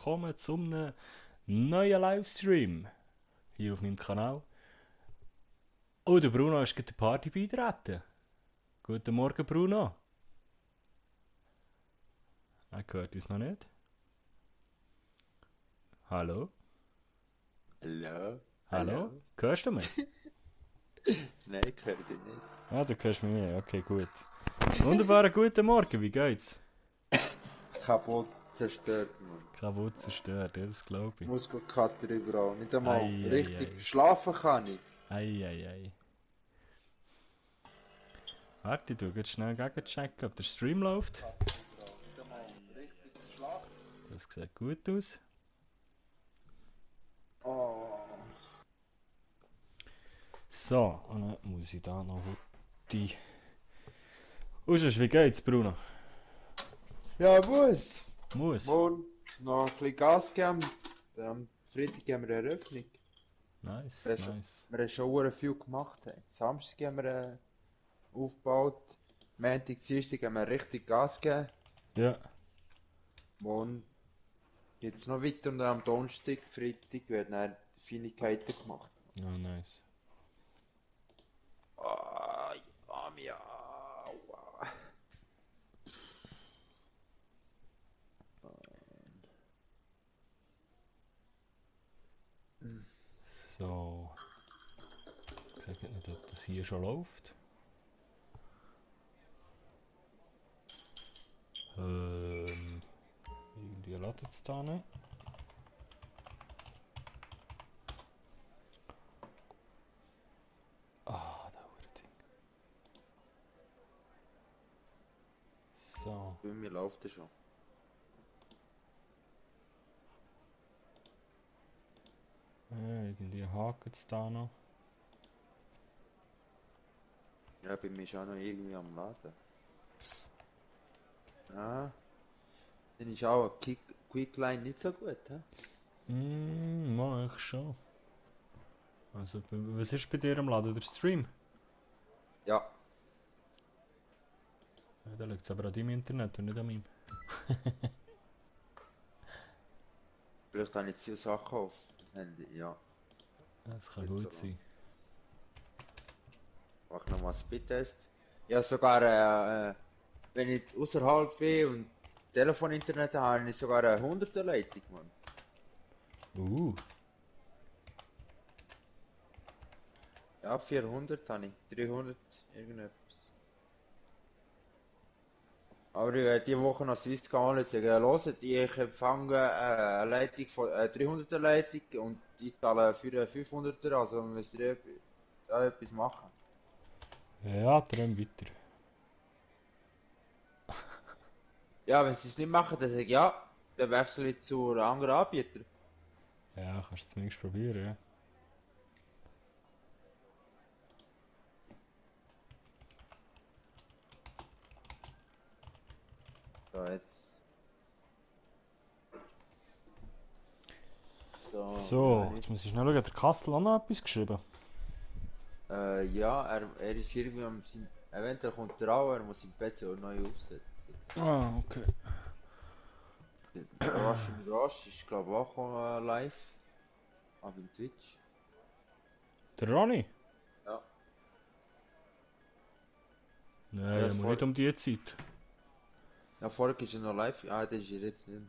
Willkommen zum neuen Livestream hier auf meinem Kanal. Oh, der Bruno ist gerade der Party beitreten. Guten Morgen, Bruno. Er hört uns noch nicht. Hallo? Hallo? Hallo? Hallo? Hörst du mich? Nein, ich höre dich nicht. Ah, du hörst mich nicht. Okay, gut. Wunderbaren guten Morgen, wie geht's? Kaputt, zerstört, Mann. Kaputt zerstört, ja, das glaube ich. Muskelkater überall. Nicht einmal Ei, ei, richtig ei. schlafen kann ich. Ei, ei, ei. Warte, du gehst schnell gegenchecken, ob der Stream läuft. Muskelkater überall. Nicht einmal richtig schlafen. Das sieht gut aus. Oh. So, und dann muss ich da noch die. Wie geht's, Bruno? Ja, muss. Muss. Morgen noch ein bisschen Gas geben. Dann am Freitag haben wir eine Eröffnung. Nice, nice. Wir haben schon sehr viel gemacht. Hey. Samstag haben wir aufgebaut. Montag, Dienstag haben wir richtig Gas gegeben. Ja, Morgen geht's noch weiter und am Donnerstag, Freitag werden dann die Feinigkeiten gemacht. oh nice. Ah, ja, mir. Aua. So, ich sage nicht, ob das hier schon läuft. Irgendwie lädt es da nicht. Ah, da Ding. So, Bei mir läuft es schon. irgendwie hakt es da noch. Ja, bei mir ist auch noch irgendwie am Laden. Ah, dann ist auch ein Quickline nicht so gut, hä? Mach ich schon. Also, was ist bei dir am Laden? Der Stream? Ja, Ja, da liegt es aber an deinem Internet und nicht an meinem. vielleicht habe ich zu viele Sachen auf dem Handy. Ja, Das kann nicht so gut lang. sein. Mach nochmal einen Speedtest. Ja, sogar, wenn ich außerhalb bin und Telefoninternet habe, habe ich sogar eine 100er Leitung, Mann. Uh, Ja, 400 habe ich. 300, irgendetwas. Aber ich werde diese Woche nach Swisscom jetzt sagen, hört, ich empfange eine Leitung von 300er Leitung und ich zahle für eine 500er, also müsst ihr da etwas machen. ja, träum weiter. Ja, wenn sie es nicht machen, dann sage ich ja, dann wechsle ich zu einem anderen Anbieter. Ja, kannst du zumindest probieren, ja. So, jetzt. So, wie So, habe ich? jetzt muss ich schnell schauen, hat der Kastel auch noch etwas geschrieben? Ja, er ist irgendwie eventuell kommt er auch, er muss sein PC auch neu aufsetzen. Ah, okay. Russian Rush ist glaube ich auch live, aber im Twitch. Der Ronny? Ja, Nein, ja, aber nicht um die Zeit. vorher ist er noch live, ah, das ist er jetzt nicht.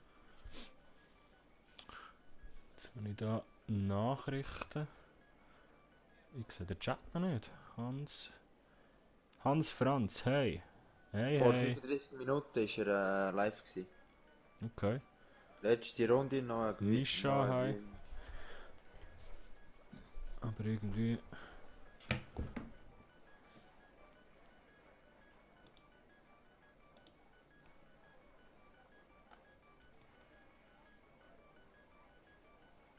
Jetzt habe ich da Nachrichten. Ich sehe den Chat noch nicht. Hans Franz, hey. Hey, Vor hey. 35 Minuten ist er live gewesen. Okay. Letzte Runde noch ein Mischa, hey. Win. Aber irgendwie.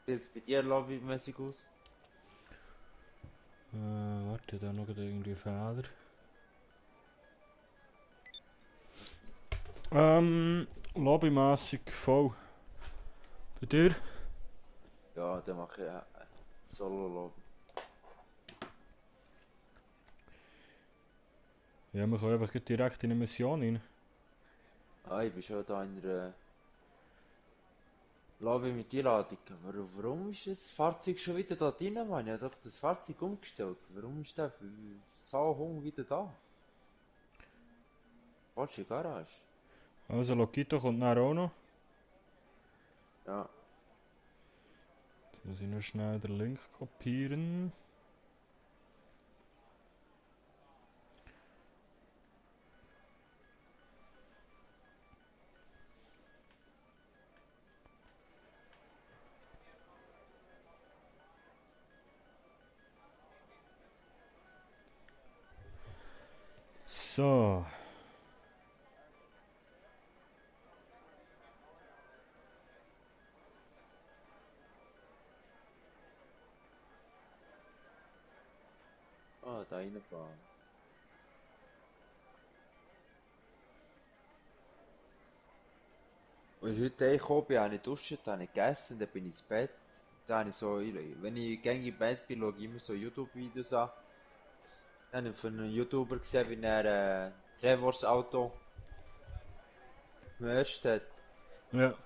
Sieht es bei dir lobbymäßig aus? Warte, da noch irgendwie Fehler. Lobbymässig voll. Bei dir? Ja, dann mache ich Solo-Lobby. Ja, man kann einfach direkt in eine Mission rein. Ah, ich bin schon da Lass mich mit Einladung. Warum ist das Fahrzeug schon wieder da drin, Mann? Ich hab doch das Fahrzeug umgestellt. Warum ist der Sauhung wieder da? Falsche Garage. Also Lokito kommt nachher auch noch. Ja. Jetzt muss ich nur schnell den Link kopieren. So. Ah, da reinfahren. Als ich heute gekommen bin, habe ich geduscht, habe ich gegessen, dann bin ich ins Bett. Dann habe ich so, wenn ich gängig im Bett bin, schaue ich immer so YouTube-Videos an. Dann habe ich von einem YouTuber gesehen, wie er Trevors Auto gemercht hat. Ja, Das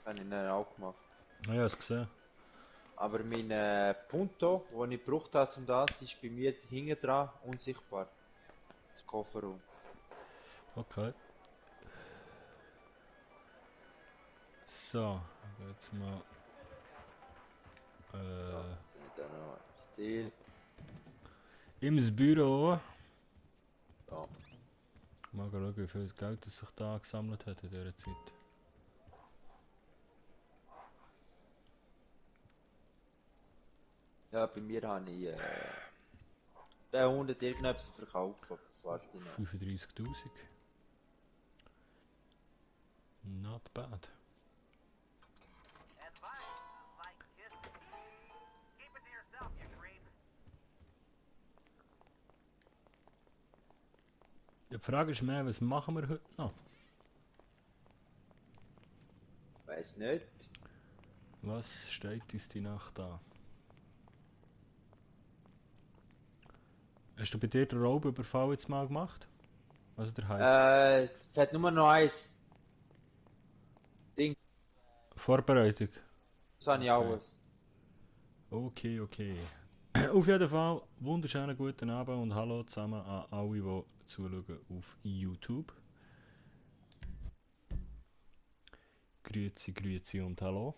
habe ich dann auch gemacht. ich habe es gesehen. Aber mein Punto, den ich gebraucht habe zum das, ist bei mir hinten dran unsichtbar. Das Kofferraum. Okay. So, jetzt mal. Ja, sind da noch Stil. Im Büro. Ja. Mal schauen, wie viel Geld das sich da gesammelt hat in dieser Zeit. Ja, bei mir habe ich den 100 irgendetwas verkauft, aber das warte ich noch. 35.000. Not bad. Die Frage ist mehr, was machen wir heute noch? Weiß nicht. Was steht uns die Nacht an? Hast du bei dir den Raubüberfall jetzt mal gemacht? Was der heisst? Es hat nur noch eins Ding, Vorbereitung. das habe ich Okay. alles. Okay, okay. Auf jeden Fall, wunderschönen guten Abend und hallo zusammen an alle, die zuschauen auf YouTube. Grüezi, grüezi und hallo.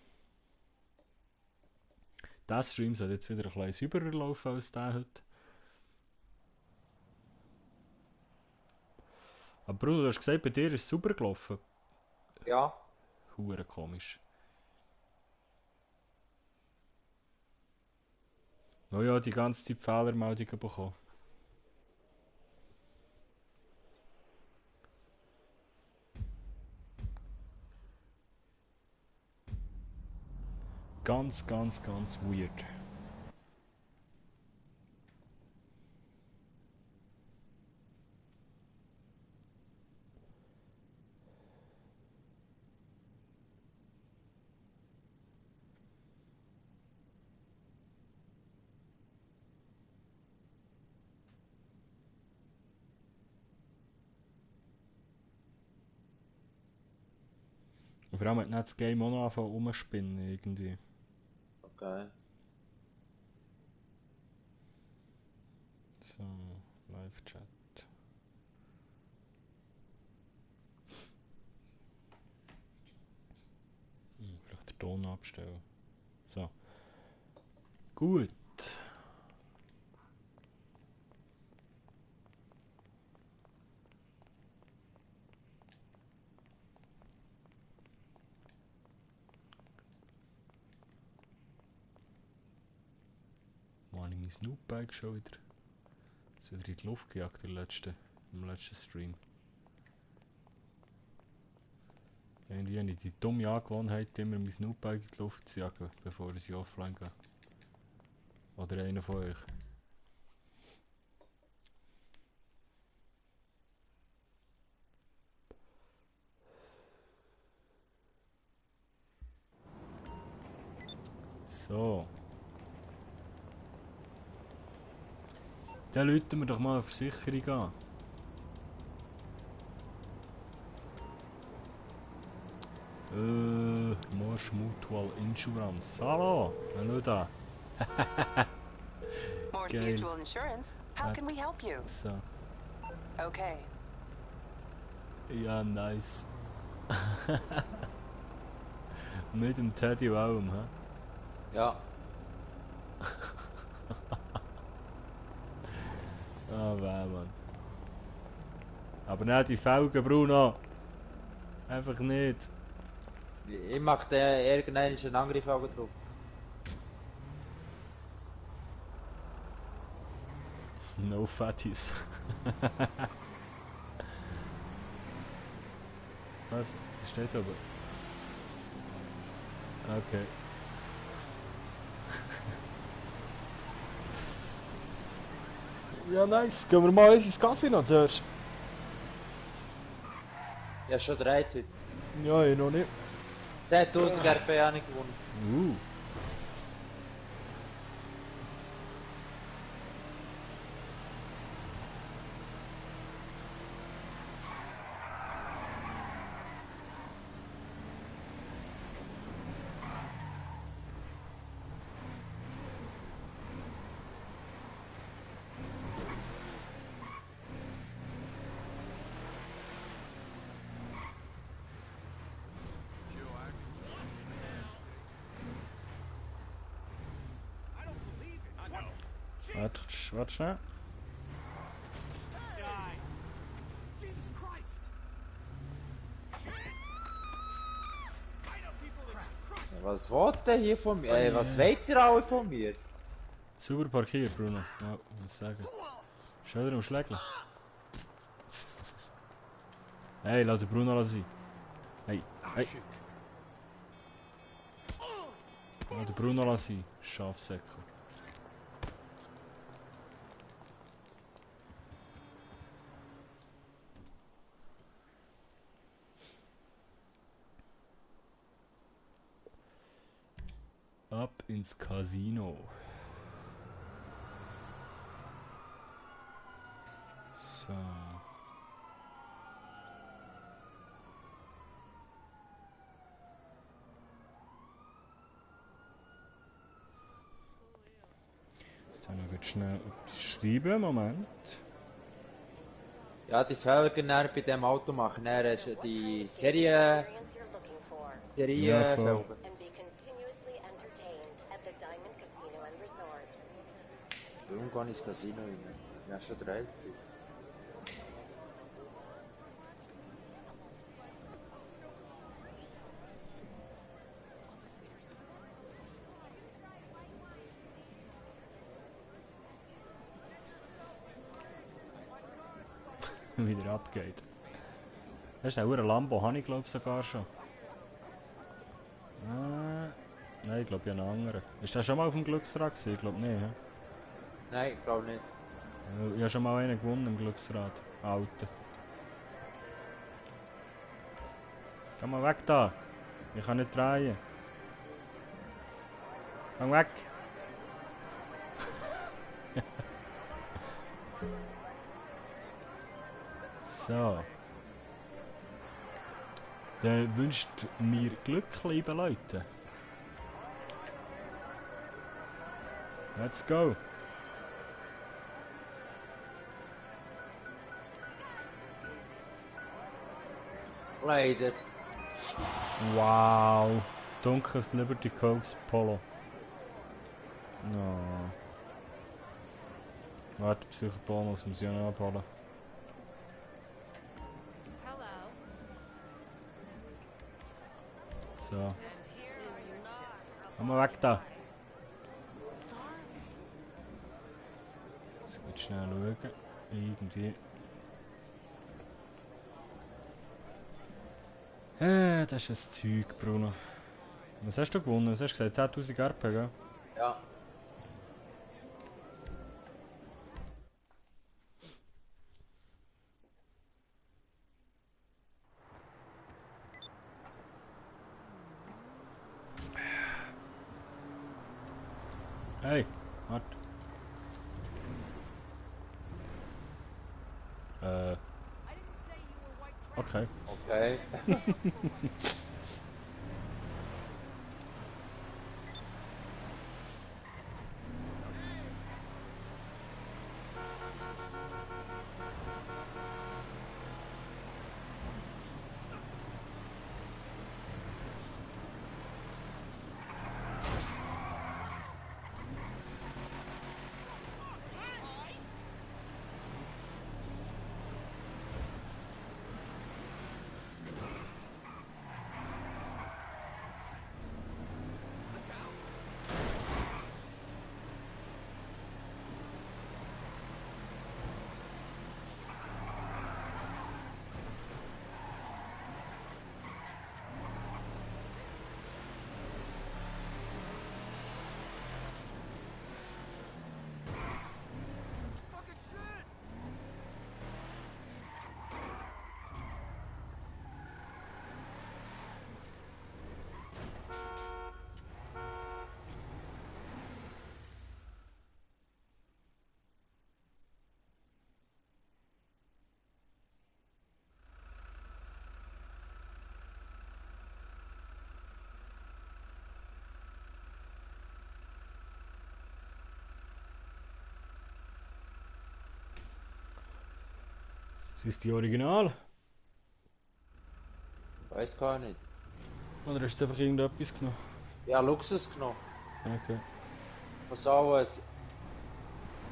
Der Stream soll jetzt wieder ein bisschen sauberer laufen als der heute. Aber Bruno, du hast gesagt, bei dir ist es super gelaufen. Ja. Hure komisch. Oh ja, die ganze Zeit Fehlermeldungen bekommen. Ganz, ganz, ganz weird. Und vor allem hat nicht das Game auch noch angefangen rumspinnen irgendwie. Okay. So, Live-Chat. Vielleicht den Ton abstellen. So. Gut. Mann, ich mein Snoop-Bike schon wieder. Ist wieder in die Luft gejagt im letzten Stream. Irgendwie habe ich die dumme Angewohnheit, immer mein Snoop-Bike in die Luft zu jagen, bevor ich offline gehe. Oder einer von euch. So. Dann läuten wir doch mal eine Versicherung an. Marsh Mutual Insurance. Hallo, hallo da. Morse Geil. Mutual Insurance. How can we help you? So, Okay. ja, nice. Mit dem Teddy und allem, hä? Ja. Ah, weh, Mann. Aber nicht die Felgen, Bruno. Einfach nicht. Ich mach da irgendeinen Angriff auch drauf. No fatties. Was? Steht aber. Okay. Ja, nice. Gehen wir mal ins Casino zuerst. Ja, schon 3 heute. Ja, ich noch nicht. 10.000 RP habe ich gewonnen. Warte, warte schnell. Ja, was wollt ihr hier von mir? Ey, was wollt ihr alle von mir? Super parkiert, Bruno. Ja, muss sagen. Schöner am Schlägler. Hey, lass den Bruno sein. Hey, hey. Lass den Bruno sein. Schafsäckel. Ab ins Casino. So. Jetzt haben wir schnell etwas schreiben. Moment. Ja, die Felgen dann bei dem Auto machen. Dann hast du die Ja, Felgen. voll. And be continuously entertained at the Diamond Casino and Resort. Warum gehe ich ins Casino rein? Ja, schon 3. Wieder abgeht. Das ist ein Lambo, habe ich glaube sogar schon. Nein, ich glaube ja einen anderen. Ist der schon mal auf dem Glücksrad gewesen? Ich glaube nicht. He? Nein, ich glaube nicht. Ich habe schon mal einen gewonnen im Glücksrad. Alter. Geh mal weg da. Ich kann nicht drehen. Geh weg. So. Dann wünscht mir Glück, liebe Leute. Let's go. Leider. Wow. Dunkles Liberty Coast Polo. No. Warte, Psychobonus muss ich auch noch abholen. Hello, So. and here are your chips. Komm mal weg da. Muss gut schnell schauen. Irgendwie. Das ist ein Zeug, Bruno. Was hast du gewonnen? Was hast du gesagt? 10.000 RP, gell? Ja. Hey, warte. Okay. Okay. Sind es die Original? Weiß gar nicht. Oder hast du einfach irgendetwas genommen? Ja, Luxus genommen. Okay. Was auch ein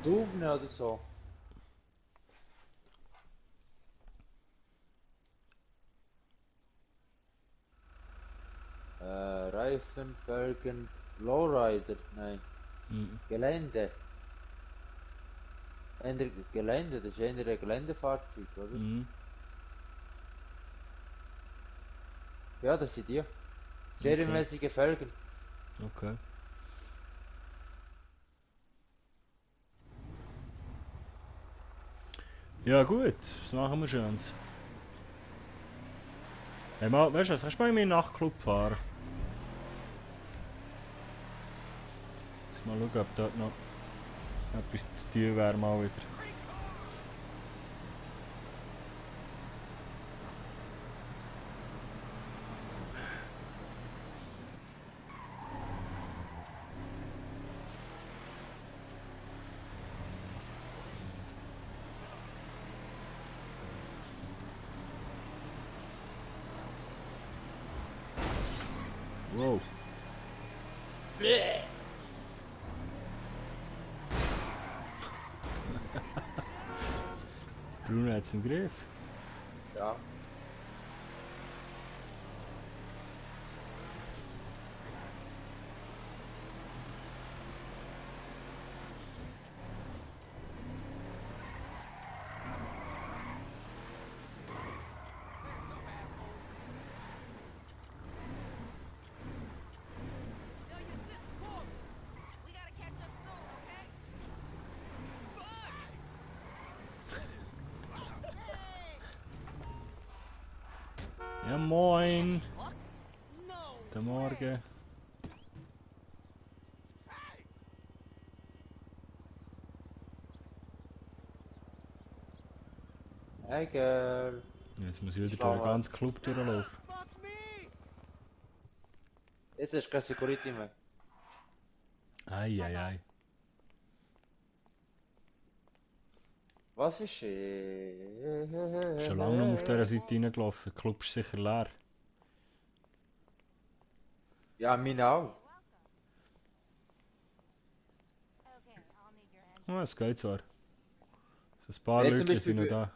Souvenir oder so. Reifen, Felgen, Lowrider, nein, Mhm. Gelände. Gelände, das ist eher ein Geländefahrzeug, oder? Mhm. Ja, das sind die. Okay. Serienmäßige Felgen. Okay. Ja gut, was machen wir schönes? Hey, mal, weißt du was, kannst du mal in meinen Nachtclub fahren? Mal schauen, ob dort noch etwas zu tun wäre mal wieder. Wow. Bruno hat es im Griff. Ja. No, you sit cool. We gotta catch up soon, okay? Ja moin. What? No. Guten Morgen. Hey Girl. Jetzt muss ich wieder durch Schau den mal. ganzen Club durchlaufen. Fuck me. Jetzt ist keine Security mehr. Ei. Was ist Schon lange nicht mehr auf dieser Seite reingelaufen. Der Club ist sicher leer. Ja, meine auch. Okay, I'll need your hand. Ah, es geht zwar. So ein paar Jetzt zum Leute sind noch Beispiel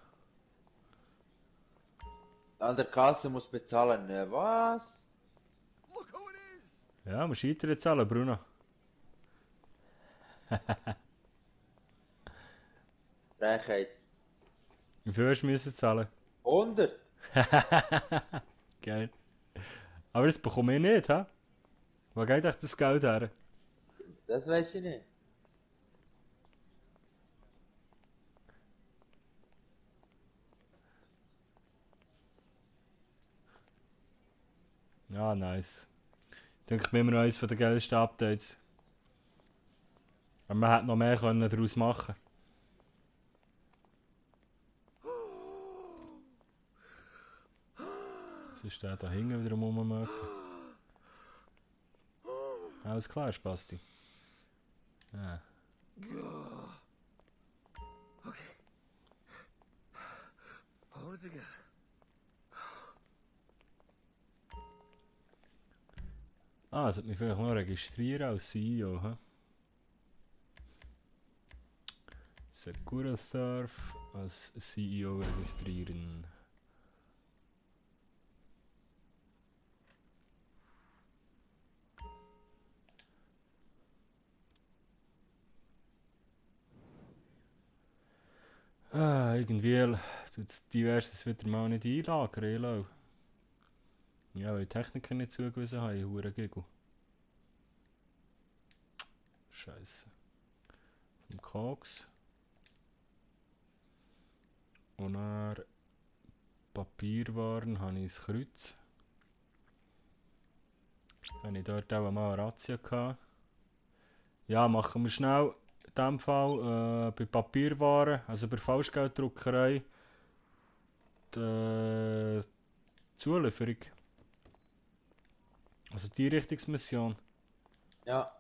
da. an der Kasse muss bezahlen. Was? Ja, wir scheitern jetzt alle, Bruno. Frechheit. Wie viel hast du müssen zahlen? 100? Geil. Aber das bekomme ich nicht, hä? Wo geht euch das Geld her? Das weiß ich nicht. Ja, nice. Denke mir immer eines von den geilsten Updates. Aber man hätte noch mehr können daraus machen. Was ist der da hinten wieder rummögen? Alles klar, Spasti. Ja. Hold it together. Ah, sollte mich vielleicht noch registrieren als CEO, hä? Securisurf als CEO registrieren. Ah, irgendwie tut es diverses wieder mal nicht einlagern, Elo. Ja, weil die Techniker nicht zugewiesen haben, hure Giggle. Scheiße. Vom Koks. Und dann Papierwaren habe ich das Kreuz. Habe ich dort auch mal eine Razzia gehabt. Ja, machen wir schnell. In diesem Fall bei Papierwaren, also bei Falschgelddruckerei, die Zulieferung. Also die Richtungsmission. Ja.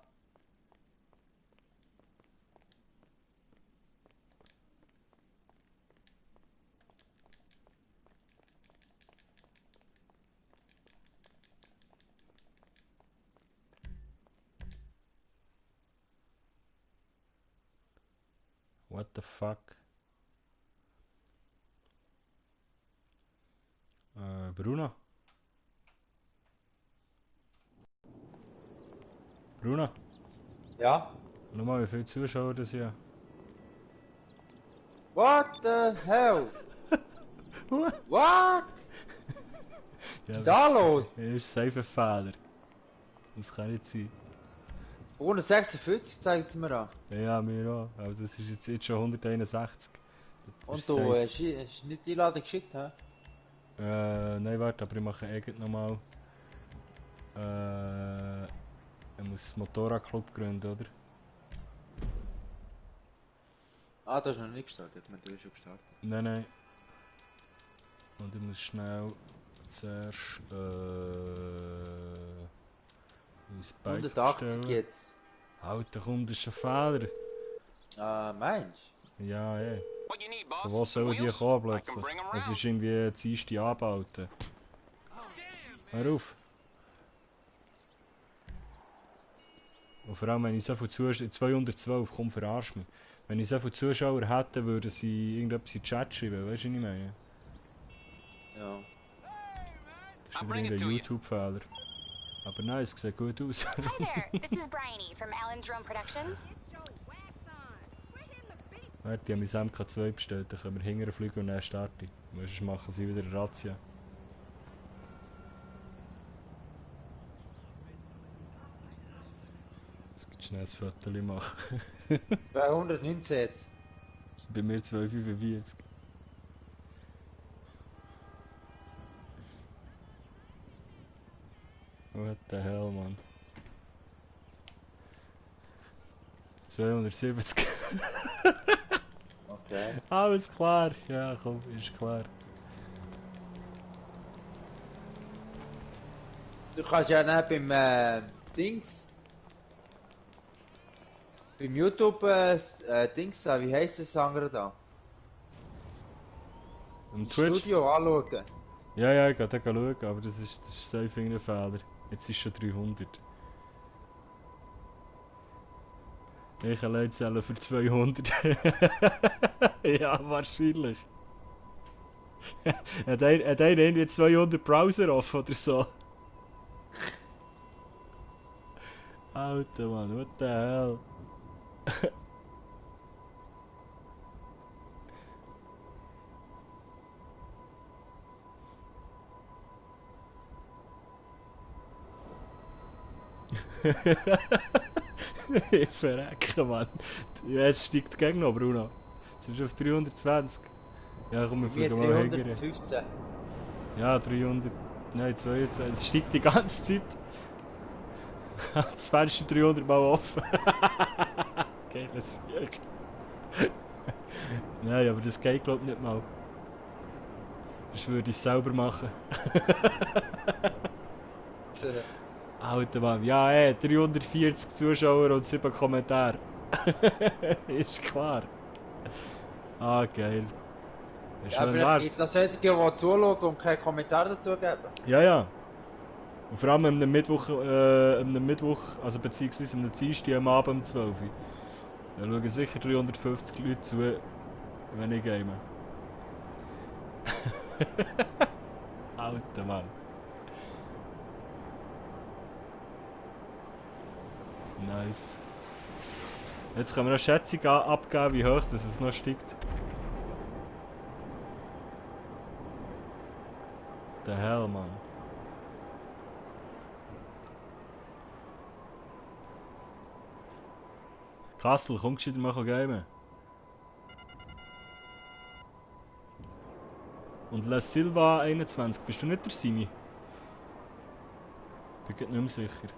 What the fuck? Bruno? Bruno? Ja? Schau mal, wie viele Zuschauer das hier. What the hell? What? What? Was ist da los? Das ist safe ein Fehler. Das kann nicht sein. 156 zeigt es mir an. Ja, mir auch. Aber das ist jetzt schon 161. Das Und ist du safe. hast nicht die Einladung geschickt, hä? Nein, warte, aber ich mache irgend nochmal. Ich muss einen Motorradclub gründen, oder? Ah, du hast noch nicht gestartet. Ich meine, du hast schon gestartet. Nein, nein. Und ich muss schnell zuerst mein Bike 180 bestellen. jetzt. Alter, komm, das ist ein Fehler. Ah, meinst Ja, eh. What you need, Von boss? wo sollen die Wheels? kommen I can plötzlich? bring 'em Es round. ist irgendwie das erste Anbauten. Hör auf. Und vor allem, wenn ich so viele Zuschauer... 212, komm, verarsch mich. Wenn ich so viele Zuschauer hätte, würden sie irgendetwas in den Chat schreiben, weißt du, was ich meine? du? Ja. Das ist I'll wieder bring it irgendein to you. YouTube-Fehler. Aber nein, es sieht gut aus. Hi there, this is Bryony from Alan Jerome Productions. Get your wax on. We're hitting the beach. Warte, die haben mein MK2 bestellt, dann können wir hinterher fliegen und dann starten. Sonst machen sie wieder eine Razzia. Es gibt schnell ein Foto machen. 219 jetzt. Bei mir 245. What the hell, man. 270. Okay. Alles klar. Ja, komm, ist klar. Du kannst ja nicht beim Dings. Beim YouTube Dings da, wie heisst das andere da? Am Das Twitch? Studio anschauen. Ja, ich gehe da schauen, aber das ist safe irgendein Fehler. Jetzt ist schon 300. Ich allein zählen für 200. Ja, wahrscheinlich. Hat einer irgendwie 200 Browser offen oder so? Alter Mann, what the hell? Ich verrecke, Mann. Ja, jetzt steigt der Gegner, Bruno. Jetzt bist du auf 320. Ja, komm, wir Mir fliegen mal hinterher. 315. Ja, 300. Nein, 22. Es steigt die ganze Zeit. Das Fenster 300 Mal offen. Geiles Sieg. Nein, aber das geht glaub ich nicht mal. Das würde ich selber machen. Alter Mann, ja 340 Zuschauer und 7 Kommentare. Ist klar. Ah, geil. Ja, Ja, schön vielleicht wär's. ist das solche, die zuschauen und keinen Kommentar dazu geben. Ja. Und vor allem am Mittwoch, also beziehungsweise am Dienstag am Abend um 12 Uhr. Da schauen sicher 350 Leute zu, wenn ich game. Alter Mann. Nice. Jetzt können wir eine Schätzung abgeben, wie hoch das es noch steigt. The hell, Mann. Kassel, komm gescheit mal gamen. Und La Silva 21, bist du nicht der Simi? Bin grad nicht mehr sicher.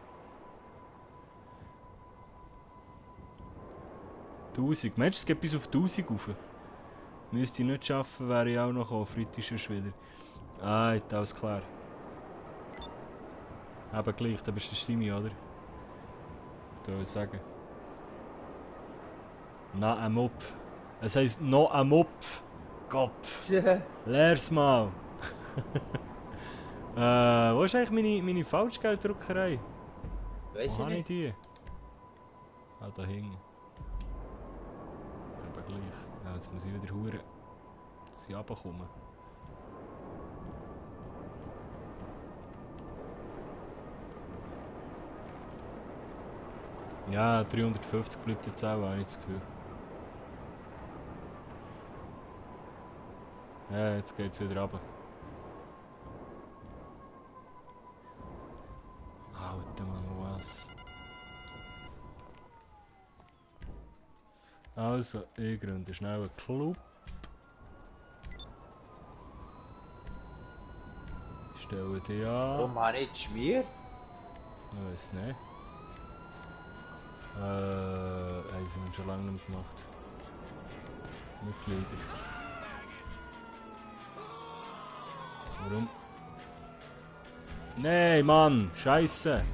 1000, Mensch, es geht bis auf 1000 rauf. Müsste ich nicht schaffen, wäre ich auch noch auf Freitag schon wieder. Ah, jetzt alles klar. Aber gleich, da bist du der Simi, oder? Da will ich sagen. Na, ein Mopf. Es heisst noch ein Mopf. Kopf. Lehr's mal. Wo ist eigentlich meine Falschgelddruckerei? Weiss Wo ich habe ich nicht. die? Ah, da hinten. Aber gleich. Ja, jetzt muss ich wieder hure, dass ich runterkomme. Ja, 350 bleibt jetzt auch, habe ich das Gefühl. Ja, jetzt geht's wieder runter. Alter Mann, was? Also, ich gründe schnell einen Club. Stelle die an. Warum habe ich nicht Schmier? Ich weiß nicht. Haben sie schon lange nicht mehr gemacht. Mitglieder. Warum? Nein, Mann! Scheiße!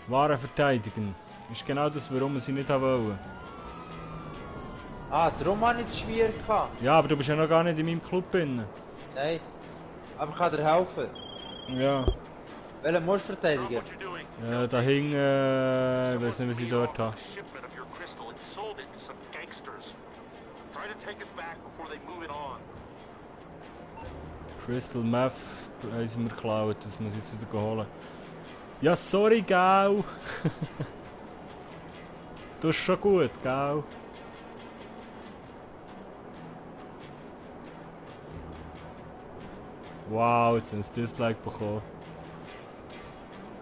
Waren verteidigen. Ist genau das, warum wir sie nicht haben wollen. Ah, darum habe ich nicht Schmier gehabt. Ja, aber du bist ja noch gar nicht in meinem Club drin. Nein. Aber ich kann dir helfen. Ja. Welchen musst du verteidigen? Ja, da hing, ich weiß nicht, was ich dort habe. Crystal Meth haben sie mir geklaut, das muss ich jetzt wieder holen. Ja, sorry, gell? Das ist schon gut, gell? Wow, jetzt haben sie ein Dislike bekommen.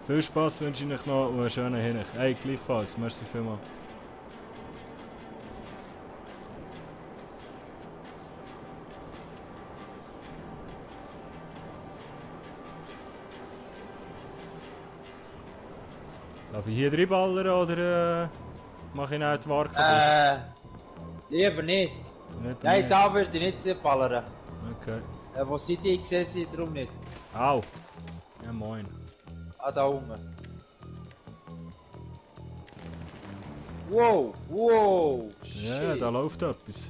Viel Spaß wünsche ich euch noch und einen schönen Hin. Hey, gleichfalls, merci vielmals. Darf ich hier reinballern oder mache ich nicht die Ware kaputt? Lieber nicht. Nicht Nein, mehr. da würde ich nicht ballern. Okay. Wo seid ihr? Ich sehe sie darum nicht. Au. Ja, moin. Ah, da unten. Wow, wow, shit. Ja, da läuft etwas.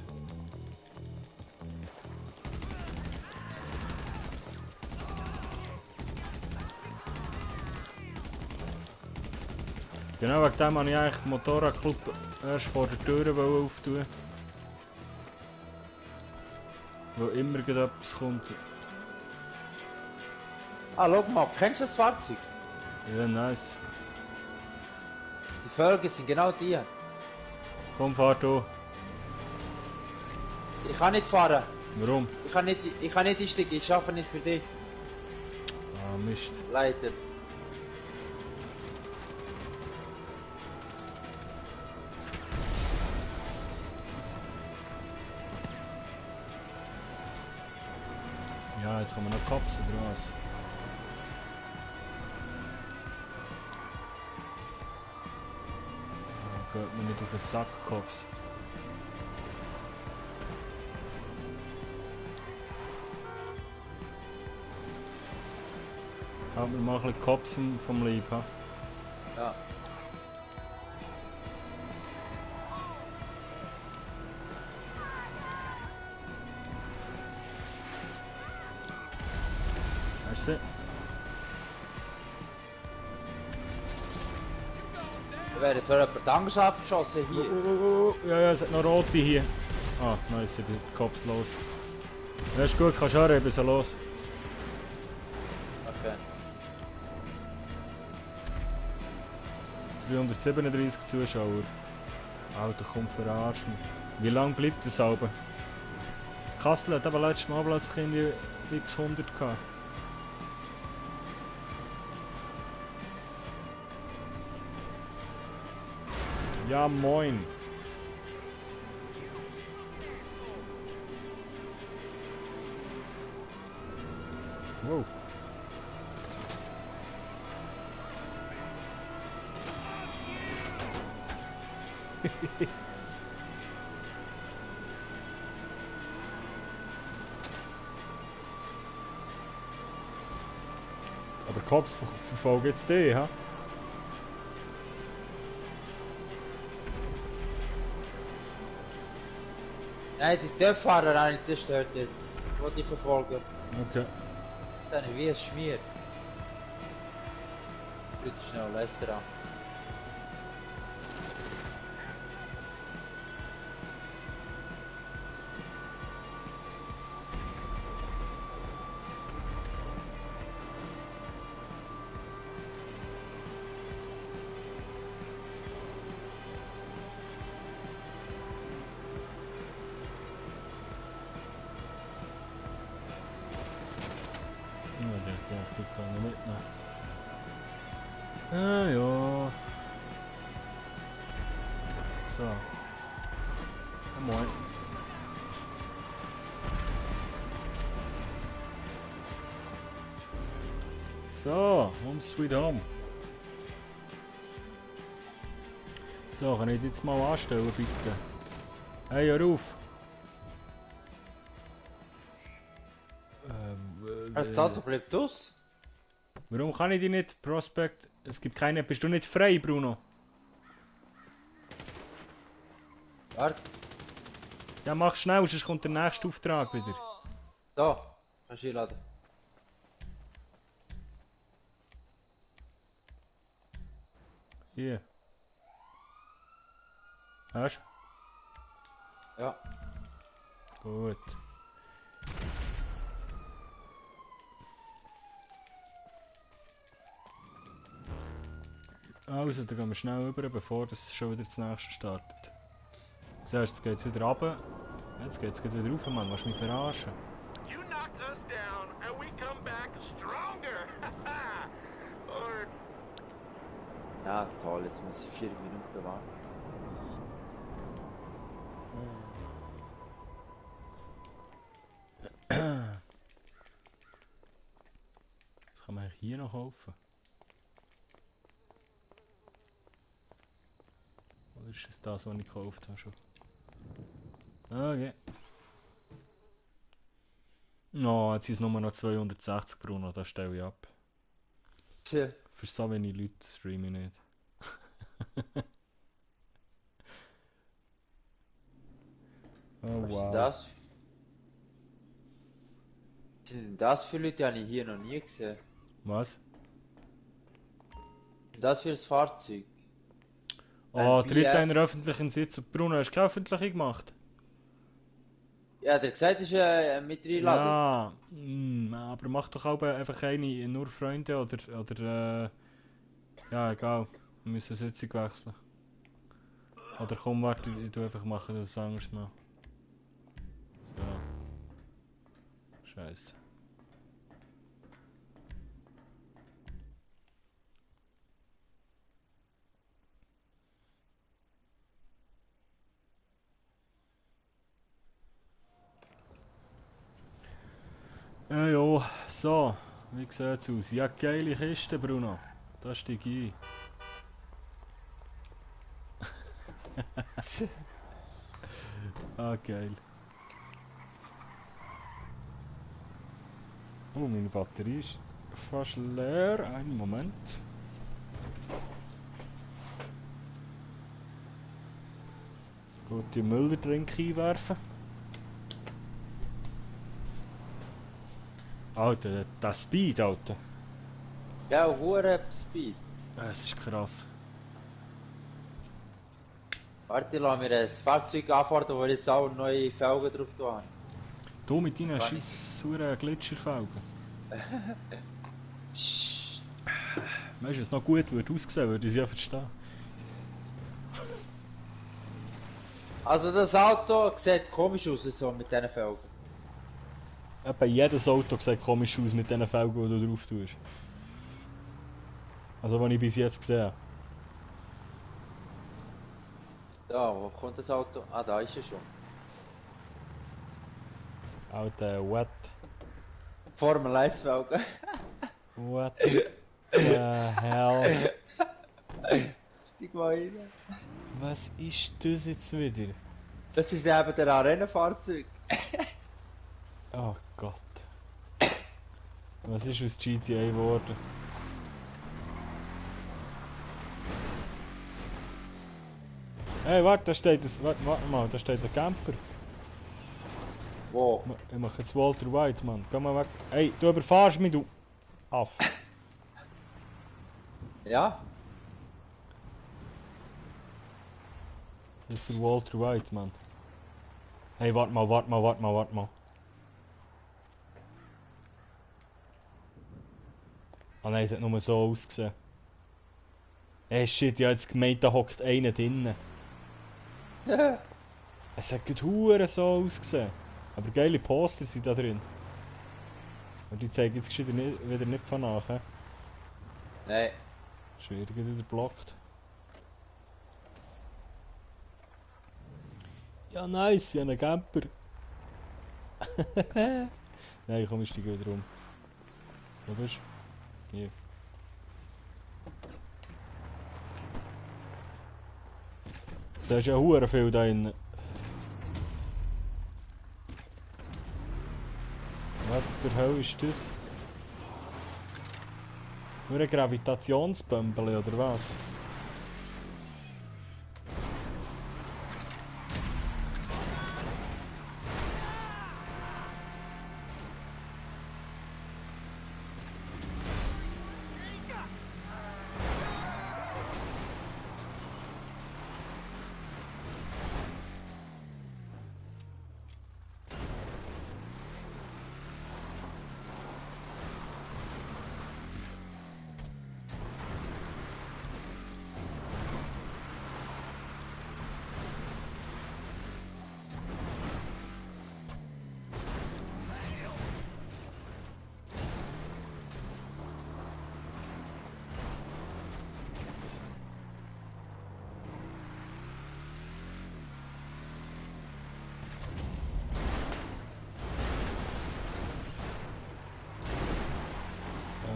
Genau wegen dem wollte ich eigentlich den Motorradclub erst vor der Tür auftun. Weil immer gerade etwas kommt. Ah, schau mal, kennst du das Fahrzeug? Ja, nice. Die Vögel sind genau die. Komm, fahr du. Ich kann nicht fahren. Warum? Ich kann nicht einsteigen, ich arbeite nicht für dich. Ah, Mist. Leider. Ja, jetzt kommen noch Cops oder was? Oh, geht mir nicht auf den Sack, Cops. Halt mir mal ein bisschen Cops vom Leib, ha? Ja. Merci. Wir werden für jemand anderes abgeschossen hier. Ja, ja, es hat noch rote hier. Ah, nice, sind die Cops los. Ja, ist gut, kannst du anheben, so los. Okay. 337 Zuschauer. Alter, komm, verarsch mich. Wie lange bleibt das aber? Kassel hat aber letztes Mal plötzlich irgendwie x 100 gehabt. Ja, moin. Wow. Aber Cops verfolgen jetzt die, ha? Nein, die Töpffahrer habe ich zerstört jetzt. Wollte ich verfolgen. Okay. Dann wie es schmiert. Bitte schnell, Lester an. So. Ja, moin. So, home sweet home. So, kann ich dich jetzt mal anstellen, bitte? Hey, hör auf! Das Auto bleibt aus. Warum kann ich dich nicht, Prospect? Es gibt keine... Bist du nicht frei, Bruno? Warte, Ja, mach schnell, sonst kommt der nächste Auftrag wieder. da. Kannst du einladen. Hier. Hast du? Ja. Gut. Also, dann gehen wir schnell rüber, bevor das schon wieder das nächste startet. Zuerst geht es wieder runter. Jetzt geht es wieder rauf, Mann. Willst du mich verarschen? You knock us down and we come back stronger. Or Ja, toll, jetzt muss ich 4 Minuten warten. Was kann man eigentlich hier noch kaufen? Oder ist es das, was ich gekauft habe schon? Okay. No, jetzt sind es nur noch 260 Bruno, das stelle ich ab. Tja. Für so wenig Leute streame ich nicht. Oh Was ist denn wow. das? Was sind denn das für Leute, die habe ich hier noch nie gesehen? Was? Was ist das für ein Fahrzeug? Oh, Ein tritt BF. einer öffentlichen Sitz. Bruno, hast du keine öffentliche gemacht? Ja, der gesagt ist mit reinladen. Ja, aber mach doch auch einfach eine, nur Freunde oder ja, egal. Wir müssen Sitzung wechseln. Oder komm, warte, ich tu einfach machen das anders mal. So. Scheiße. Ja, ja, so. Wie sieht's aus? Ja, geile Kiste, Bruno. Da steig ich ein. Ah, geil. Oh, meine Batterie ist fast leer. Einen Moment. Gut, die Müllertrink einwerfen. Alter, das Speed, Alter. Ja, hure Speed. Es ist krass. Warte, lass mir ein Fahrzeug anfahren, wo ich jetzt auch neue Felgen drauf tun. Du mit deinen Kann scheiß sauren Glitscherfelgen. Psst. Weißt du, es noch gut würde aussehen, würde ich es ja verstehen. Also das Auto sieht komisch aus so mit diesen Felgen. Etwa jedes Auto sieht komisch aus mit diesen Felgen, die du drauf tust. Also, was ich bis jetzt gesehen habe. Da, wo kommt das Auto? Ah, da ist er schon. Alter, what? Formel 1 Felgen. What the hell? Steig mal rein. Was ist das jetzt wieder? Das ist eben der Arena-Fahrzeug. Oh Gott. Was ist aus GTA geworden? Hey, warte, da steht das. Warte mal, da steht der Camper. Wo? Ich mache jetzt Walter White, Mann. Komm mal weg. Hey, du überfahrst mich, du Aff. Ja? Das ist der Walter White, Mann. Hey, warte mal. Ah nein, es hat nur so ausgesehen. Hey shit, ich hab jetzt gemeint, da hockt einer drinnen. Es hat gerade hure so ausgesehen. Aber geile Poster sind da drin. Und die zeigen jetzt wieder nicht von nach. He? Nein. Ist wieder blockt. Ja, nice, ja, einen Camper. Nein, komm, ich steige wieder um. Wo bist du? Hier. Du siehst ja hure viel da innen. Was zur Hölle ist das? Nur ein Gravitationsbömbel oder was?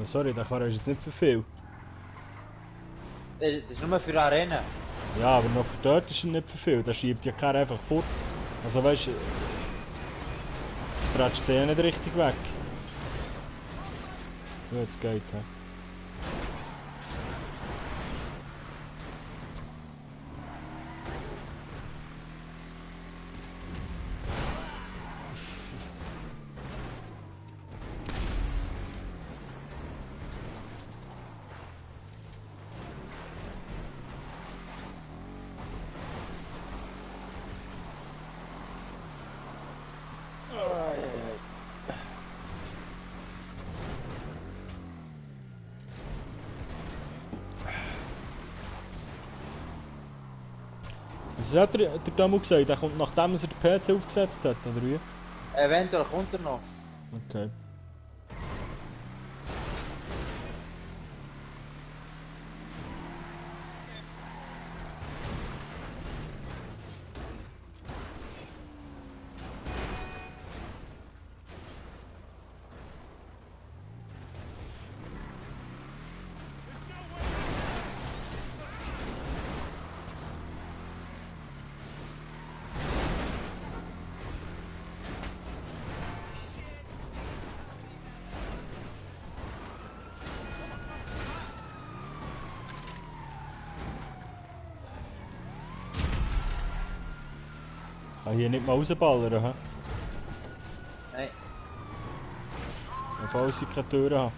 Sorry, der Karre ist jetzt nicht für viel. Das ist nur für Arena. Ja, aber noch für dort ist er nicht für viel. Der schiebt ja Karre einfach fort. Also weißt du, prätscht den nicht richtig weg. Ja, jetzt geht er. Was hat der damals gesagt? Der kommt nachdem er den PC aufgesetzt hat, oder wie? Eventuell kommt er noch. Okay. Kann hier nicht mal rausballern, hä? Nein. Obwohl ich keine Türen habe.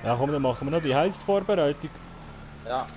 Ja komm, dann machen wir noch die Heizvorbereitung. Ja.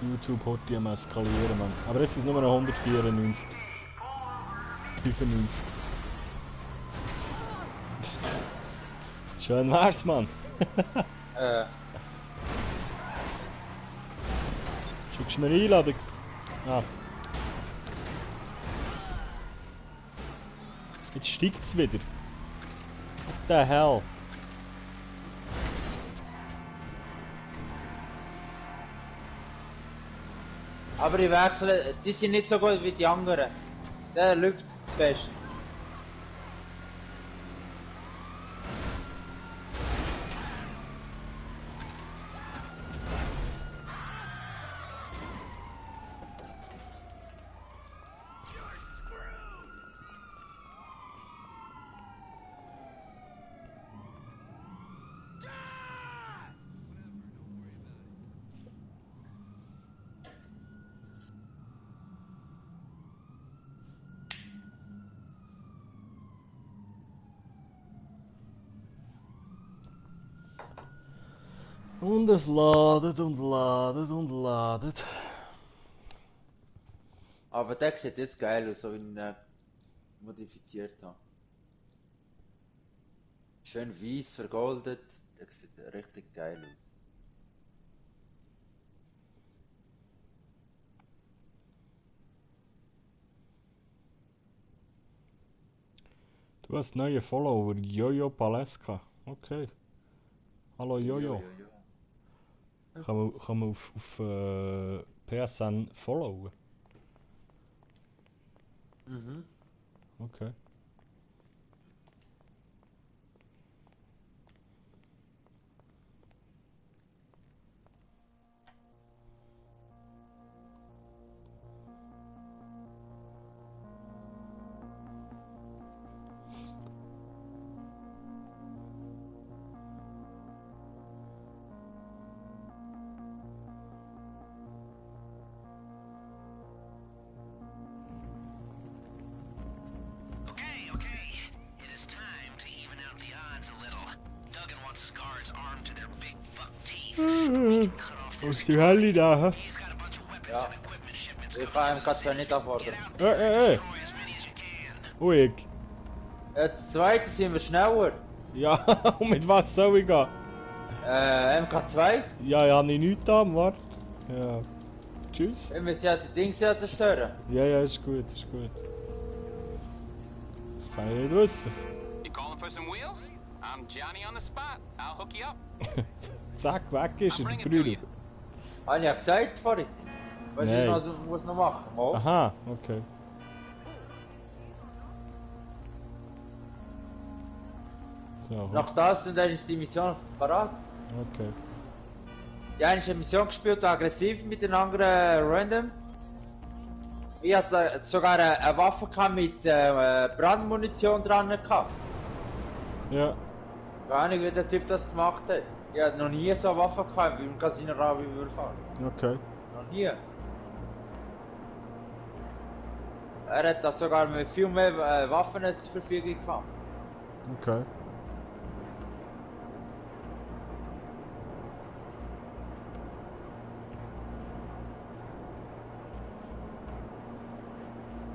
YouTube hat die am eskalieren, Mann. Aber jetzt ist es nur noch 194. 95. Schön wär's, Mann. Schickst du mir eine Einladung? Ah. Jetzt steigt es wieder. What the hell? Aber ich wechsle, die sind nicht so gut wie die anderen. Der lügt zu fest. Und es ladet und ladet und ladet. Aber der sieht jetzt geil aus, so wie ich ihn modifiziert habe. Schön weiß vergoldet, der sieht richtig geil aus. Du hast neue Follower, Jojo Paleska. Okay. Hallo Jojo. Kann man auf PSN followen? Mhm. Okay. Okay. It is time to even out the odds a little. Duggan wants his guards armed to their big buck teeth. We can cut off their Aus der Hölle da, hä? He's got a bunch of weapons Ja. and equipment shipments Ich kann MK2 nicht anfordern. destroy as many as you can. Ui. Als zweites sind wir schneller. Ja, und mit was soll ich gehen? MK2? Ja, ja, ich nichts da, warte. Ja. Tschüss. Wir müssen ja die Dings ja zerstören. Ja, ist gut, ist gut. Das kann ich nicht wissen. You calling for some wheels? I'm Johnny on the spot. I'll hook you up. Zack, weg ist er, I'll bring der it to Brüder. you. Habe ich ja gesagt vorhin. Weißt du, Nein. was ich muss noch machen? Mal. Aha, okay. So, Nach das sind eigentlich die Mission parat. okay. Ja, ich habe eine Mission gespielt, aggressiv mit den anderen Random. Ich hatte sogar eine Waffe gehabt mit Brandmunition dran gehabt. Ja, Keine Ahnung, wie der Typ das gemacht hat. Ich hatte noch nie so eine Waffe gehabt wie im Casino Ravi überfahren. okay. Noch nie. Er hat da sogar mit viel mehr Waffen zur Verfügung gehabt. Okay.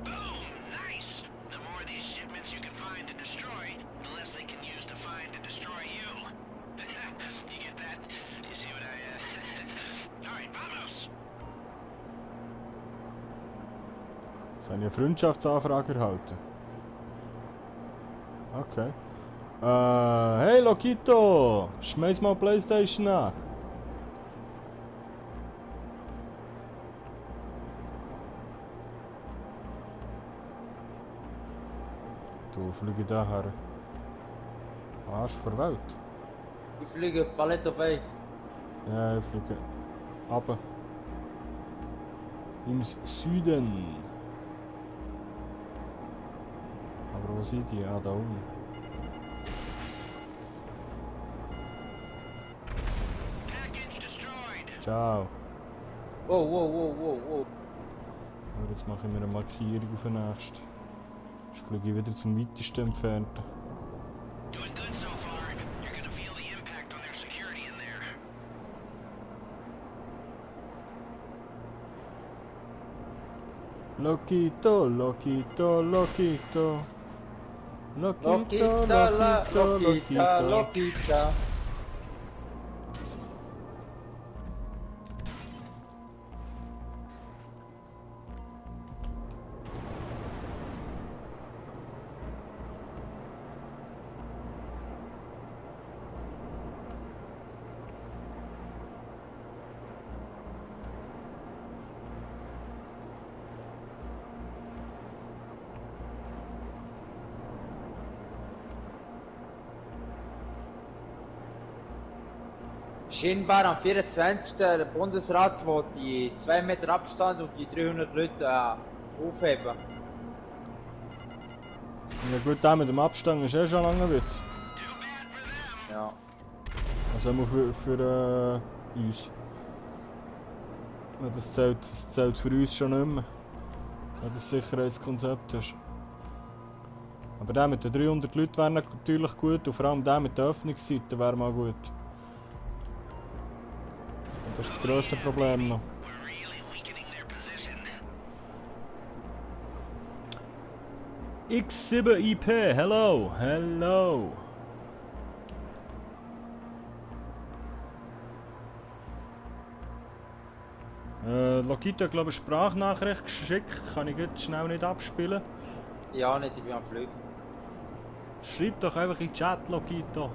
Nice! The more of these shipments you can find and destroy, the less they can use to find and destroy you. You get that? You see what Alright, vamos! Jetzt habe ich eine Freundschaftsanfrage erhalten. Okay. Hey Lokito! Schmeiß mal PlayStation an. Du, fliege da her. Arsch der Welt. Ich fliege Paletto Bay. Ja, ich fliege runter. Im Süden. Aber wo sind die? Ah, da oben. Package destroyed! Ciao. Wow. Aber jetzt mache ich mir eine Markierung auf den nächsten. Jetzt fliege ich wieder zum weitesten entfernten. Doing good so far. You're gonna feel the impact on their security in there. Lokito, Lokito, Lokito. Lokito, Lokito, Lokita. Scheinbar am 24. Der Bundesrat will die 2 Meter Abstand und die 300 Leute aufheben. Ja gut, der mit dem Abstand ist schon lange Witz. Ja. Also nur für uns. Ja, das zählt für uns schon nicht mehr. Wenn das Sicherheitskonzept ist. Aber der mit den 300 Leuten wäre natürlich gut und vor allem der mit der Öffnungsseite wäre mal gut. Das ist das grösste Problem noch. We're really weakening their position. X7IP, hello, hello. Lokito hat, glaube ich, eine Sprachnachricht geschickt. Kann ich jetzt schnell nicht abspielen. Ja, nicht, ich bin am Flug. Schreib doch einfach in den Chat, Lokito.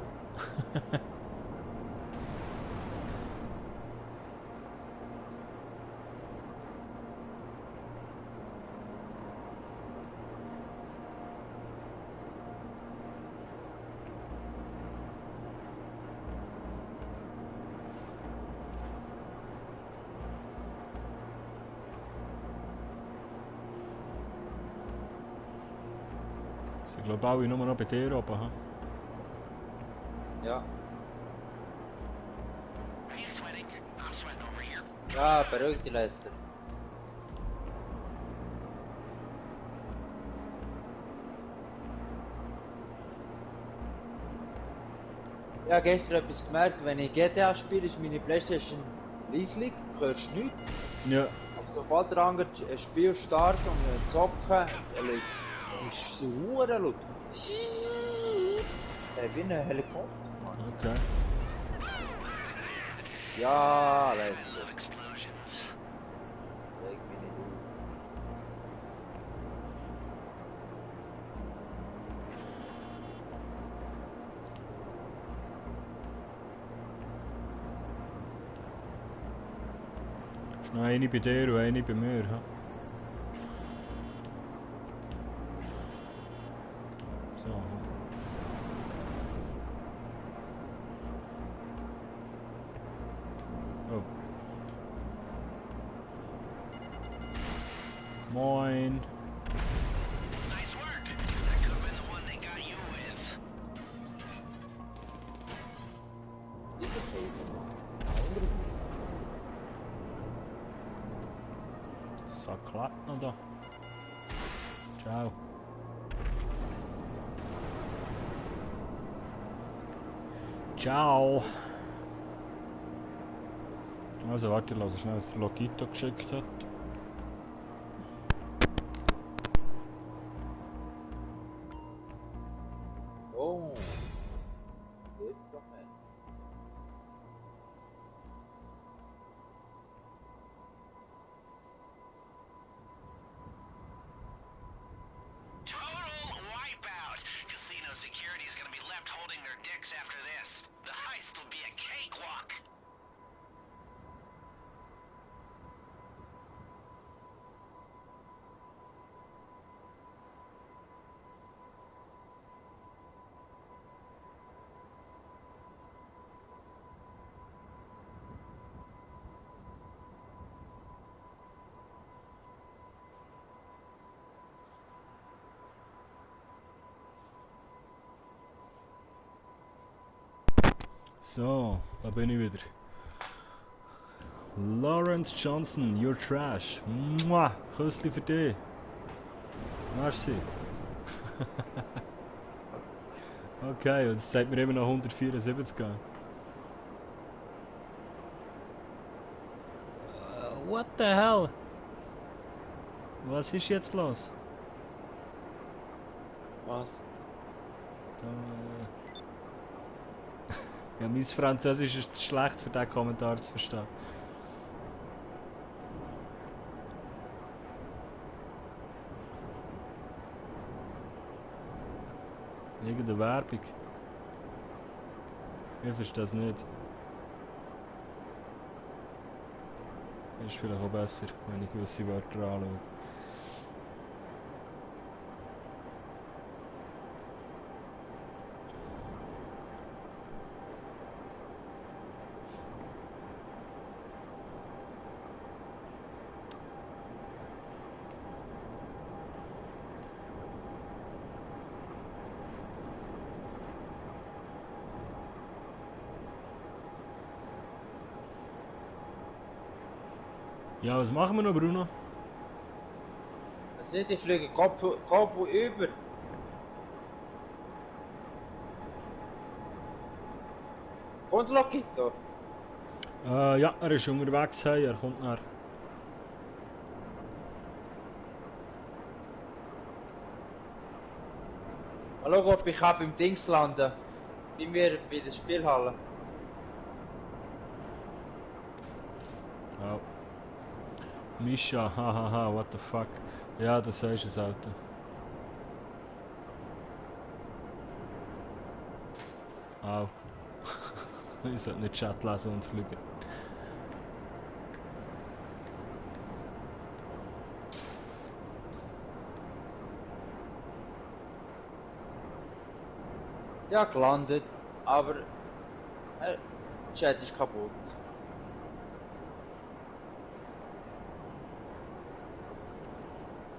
Ich glaube alle nur noch bei dir oben. Hm? Ja. Are you sweating? I'm sweating over here. Ja, beruhig dich, Lester. Ich habe gestern etwas gemerkt, wenn ich GTA spiele, ist meine Playstation leislich, du hörst nichts. Ja. Aber sobald der andere ein Spiel startet und wir zocken, ist so hure laut. Wie ein Helikopter, Mann. Okay. Ja, I Lester. love explosions. Reg mich nicht auf. Ist noch eine bei dir und eine bei mir. Hm? So. Oh. Moin. Nice work. That could have been the one they got you with. Sacklat noch da. Ciao. Ciao. Also warte, ich lasse schnell, was der Lokito geschickt hat. Oh. Geht doch nicht. Total wipeout. Casino security is going to be left holding their dicks after this. The heist will be a cakewalk. So, da bin ich wieder. Lawrence Johnson, you're trash. Mua, Küssli für dich. Merci. Okay, und es zeigt mir immer noch 174 an. What the hell? Was ist jetzt los? Was? Da, ja, mein Französisch ist zu schlecht für diesen Kommentar zu verstehen. Irgendeine Werbung. Ich verstehe das nicht. Ist vielleicht auch besser, wenn ich gewisse Wörter anschaue. Ja, was machen wir noch, Bruno? Seht ihr, fliegen Kopf über. Und Lokito. Ja, er ist unterwegs, hey, er kommt nach. Hallo, ob ich kann beim Dings landen. Bei mir bei der Spielhalle. Oh. Misha, hahaha, what the fuck. Ja, das sagst du es, Alter. Au. Ich sollte nicht Chat lesen und fliegen. Ja, gelandet, aber der Chat ist kaputt.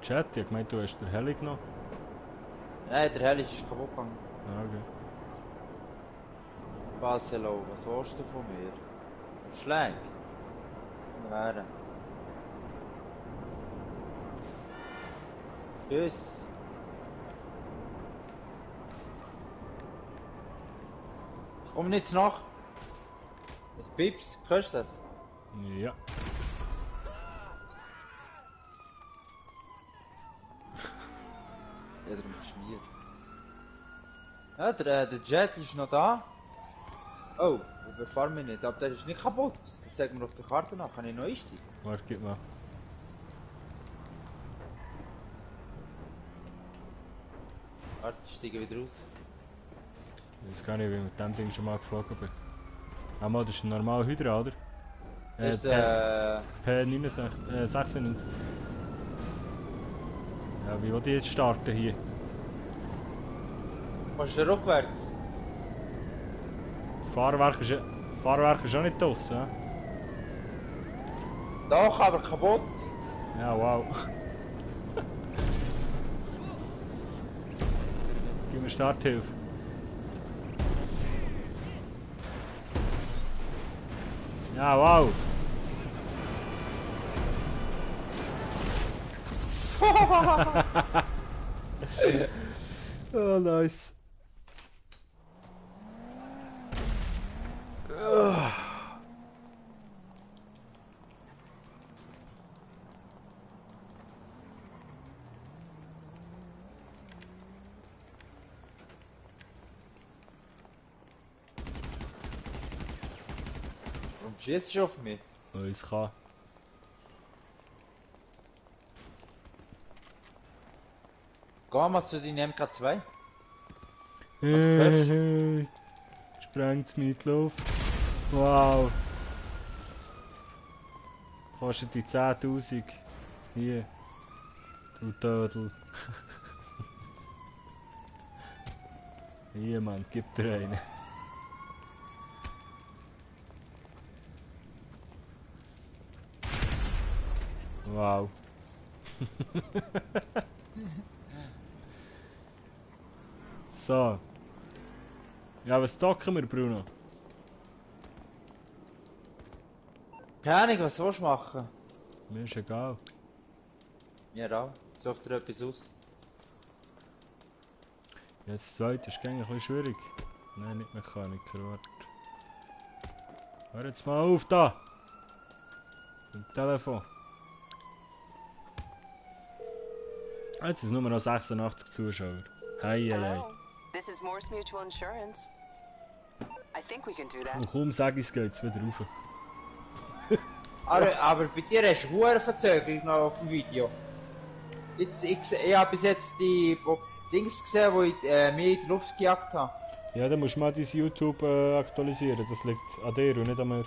Chat, ich gemeint, du hast den Heli genommen. Nein, der Heli ist kaputt gegangen. Ah, okay. Barcelona, was willst du von mir? Schläg? Kann wären. Tschüss. Komm nicht nach. Was Pips? Hörst du das? Ja. Ja, darum geschmiert. Ja, der Jet ist noch da. Oh, überfahren mich nicht, aber der ist nicht kaputt. Das zeigt mir auf der Karte nach, kann ich noch einsteigen? Warte, gib mal. Warte, ich steige wieder aus. Ich weiß gar nicht, wie ich mit dem Ding schon mal geflogen bin. Ah, mal, das ist ein normaler Hydra, oder? Das ist der... P69, 96. Ja, wie will ich jetzt starten hier? Kannst du rückwärts? Fahrwerk ist auch nicht draussen, hä? Doch, aber kaputt. Ja, wow. Gib mir Starthilfe. Ja, wow. Oh, nice. Warum schießt du auf mich? Weil ich kann. Geh mal zu deinem MK2. Was hörst du? Sprengt mich in die Luft. Wow. Kostet die 10.000. Hier. Du Tödel. Hier, Mann, gib dir einen. Wow. So. Ja, was zocken wir, Bruno? Keine Ahnung, was willst du machen? Mir ist egal. Mir auch. Such dir etwas aus. Jetzt das zweite ist ein bisschen schwierig. Nein, nicht Mechaniker, warte. Hör jetzt mal auf da! Im Telefon. Jetzt sind es nur noch 86 Zuschauer. Hey, hey. Hello. This is Morse Mutual Insurance. I think we can do that. Und kaum sage ich es, geht es wieder rauf. Aber bei dir hast du hohe Verzögerung noch auf dem Video. Ich habe bis jetzt die Dings gesehen, wo ich mir in die Luft gejagt habe. Ja, dann musst du mal dein YouTube aktualisieren. Das liegt an dir und nicht an mir.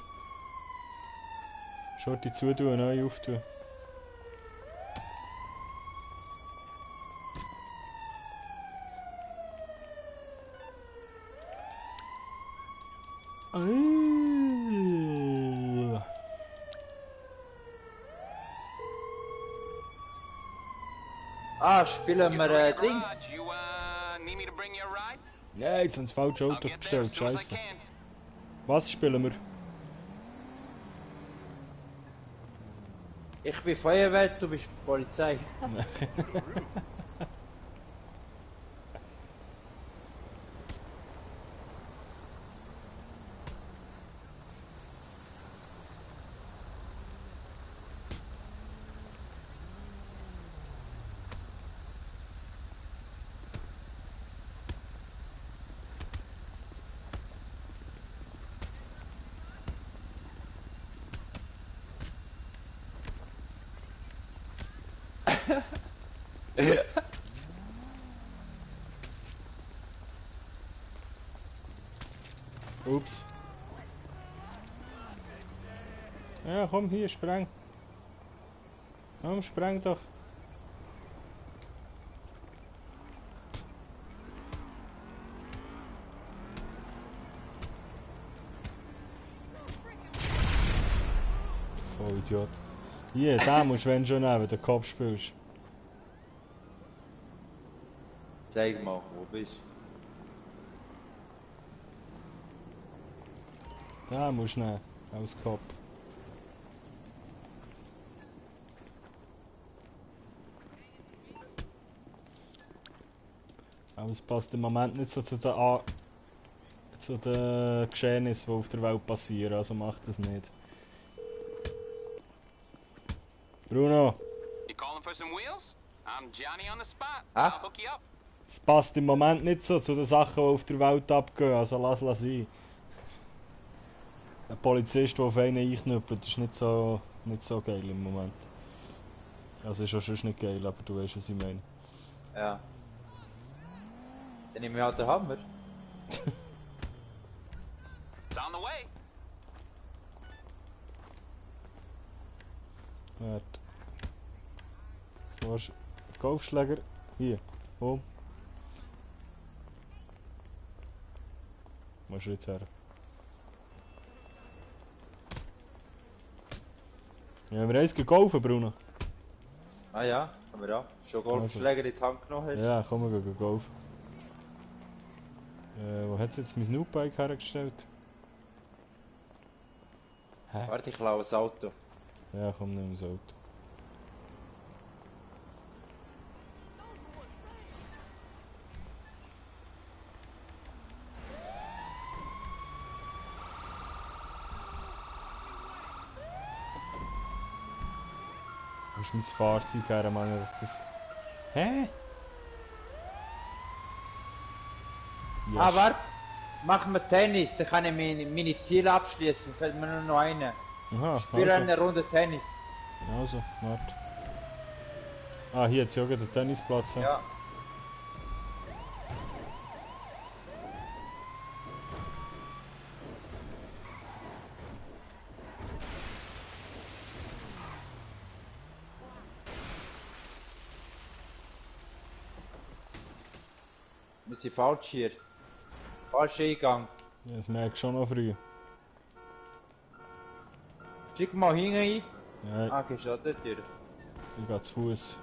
Shorty zutun, neu auftun. Ah, spielen wir Dings? You, need me to bring you a ride? Ja, jetzt haben sie das falsche I'll Auto get there as bestellt, soon as I scheiße. can. Was spielen wir? Ich bin Feuerwehr, du bist Polizei. Ups. Ja, komm hier, spreng. Komm, spreng doch. Oh, Idiot. Hier, da musst du, wenn schon nehmen, den Kopf spielst. Zeig mal, wo bist du? Da musst du nehmen, als Kopf. Aber es passt im Moment nicht so zu den Geschehnissen, die auf der Welt passieren, also macht das nicht. Bruno, You calling for some wheels? I'm Johnny on the spot. Ah? I'll hook you up. es passt im Moment nicht so zu den Sachen, die auf der Welt abgehen, also lass sein. Ein Polizist, der auf einen einknüppelt, ist nicht so geil im Moment. Also ist auch schon nicht geil, aber du weißt, was ich meine. Ja. Dann nehme ich halt den Hammer. It's on the way. Warte. So, hast Golfschläger. Hier, hol. Wo musst du jetzt her? Ja, wir haben eins gegolfen, Bruno. Ah ja, haben wir auch. Schon Golfschläger in die Hand genommen hast. Ja, komm, wir gehen golfen. Wo hat jetzt mein Snoopbike hergestellt? Hä? Warte, ich klaue das Auto. Ja, komm, nimm das Auto. Wo ist mein Fahrzeug her, Mann? Das... Hä? Ja, Ah, warte. Machen wir Tennis, dann kann ich meine Ziele abschließen. Fällt mir nur noch eine. aha, Spiele also. eine Runde Tennis. Also, warte. Ah, hier jetzt ja gerade den Tennisplatz. Ja. Ja. Wir sind falsch hier. Falscher Eingang. Ja, das merke ich schon noch früh. Schick mal hinten ein. Ja, Ah, gehst du auch dort durch? ich gehe zu Fuß.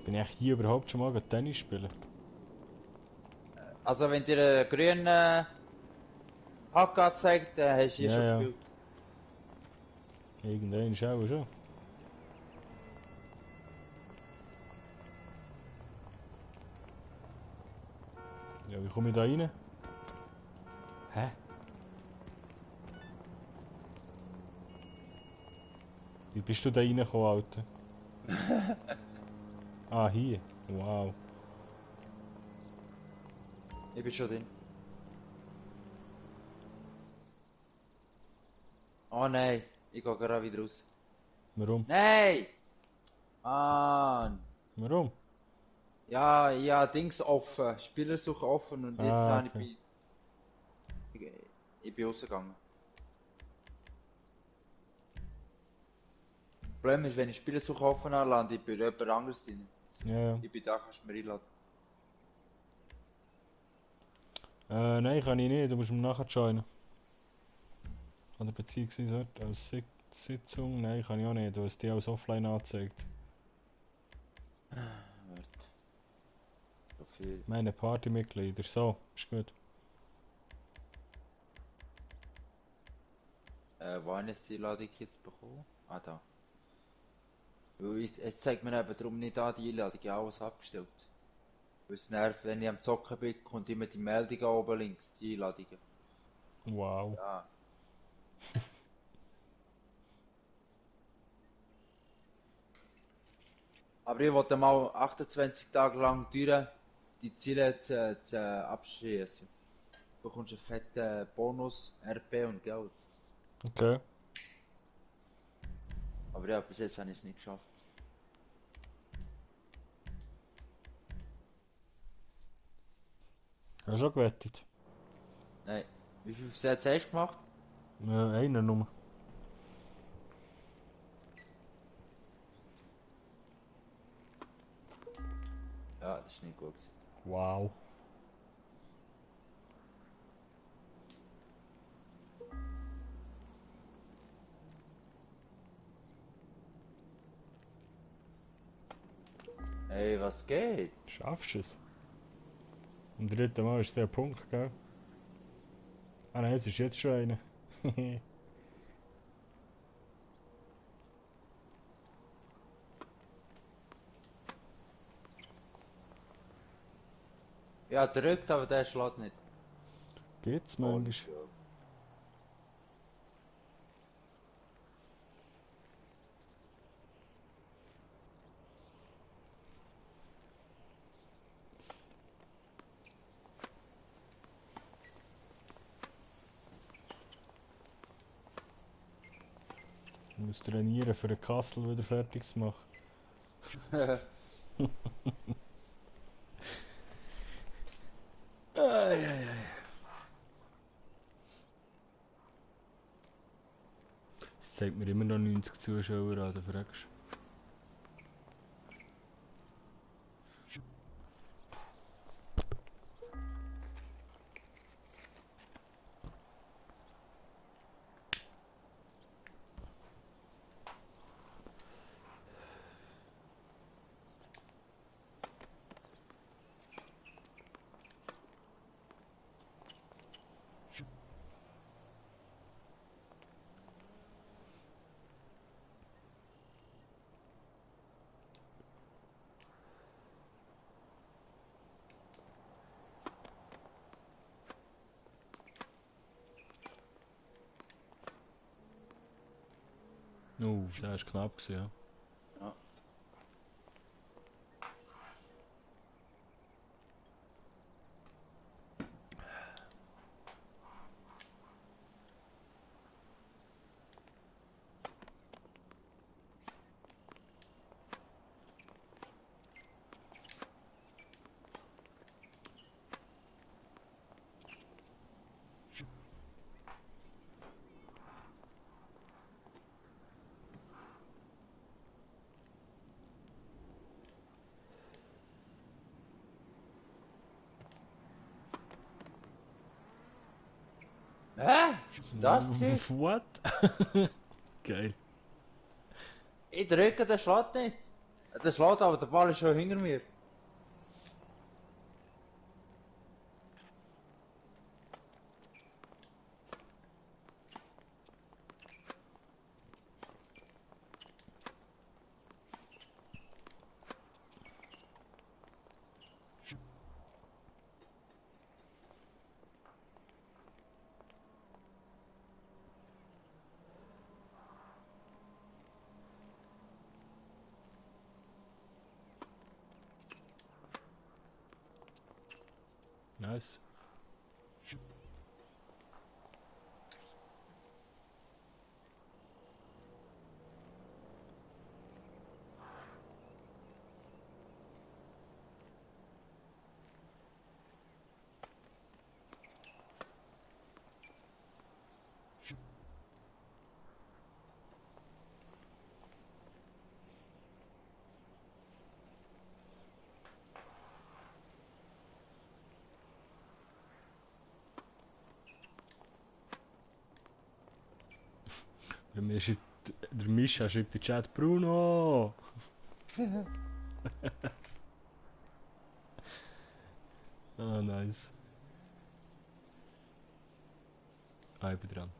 Bin ich hier überhaupt schon mal Tennis spielen? Also wenn dir einen grünen Hack anzeigt, dann hast du hier Ja, schon ja. gespielt. Irgendein ist auch schon. Ja, wie komme ich da rein? Hä? Wie bist du da reingekommen, Alter? Ah, hier. Wow. Ich bin schon drin. Oh nein, ich gehe gerade wieder raus. Warum? Nein! Mann! Warum? Ja, ja, Dings offen, Spielersuche offen und jetzt Ah, habe okay. ich bin rausgegangen. Das Problem ist, wenn ich Spielersuche offen habe, lande ich bei jemand anderes drin. Ja, ja. Ich bin da, kannst du mir einladen. Nein, kann ich nicht. Du musst mir nachher joinen. Oder beziehungsweise als Sitzung. Nein, kann ich auch nicht. Du hast die als offline angezeigt. Warte. So viel. Meine Partymitglieder. So, ist gut. Wo habe ich die Einladung jetzt bekommen? Ah, da. Weil es zeigt mir eben darum nicht an, die Einladung, ich habe alles abgestellt. Weil es nervt, wenn ich am Zocken bin, kommt immer die Meldung oben links, die Einladungen. Wow. Ja. Aber ich wollte mal 28 Tage lang durch die Ziele zu abschließen. Du bekommst einen fetten Bonus, RP und Geld. Okay. Aber ja, bis jetzt habe ich es nicht geschafft. Hast du schon gewettet? Nein. Wie viel Sätze hast du gemacht? Ja, einer nur. Ja, das ist nicht gut. Wow. Ey, was geht? Schaffst du es? Im dritten Mal ist der Punkt, gell? Ah nein, es ist jetzt schon einer. Ja, drückt, aber der schlägt nicht. Geht's Oh, manchmal? ja. Ich muss trainieren, für den Kassel wieder fertig zu machen. Ei, ei, ei. Es zeigt mir immer noch 90 Zuschauer an, da fragst du. Oh, der war knapp gewesen, ja. Ja. Hä? Das gewesen? What? Geil. Ich drücke, der schlägt nicht. Der schlägt, aber der Ball ist schon hinter mir. Nice. Der Mischa schreibt in den Chat, Bruno! Ah, nice. Ah, ich bin dran.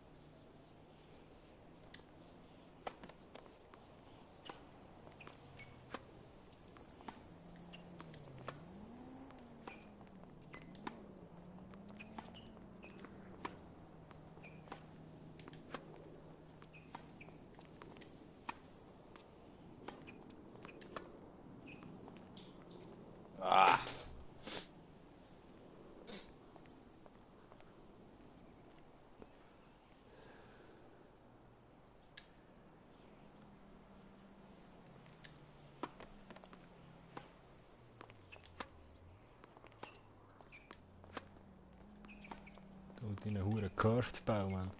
Ah, Deine hure Curved-Bau, Mann.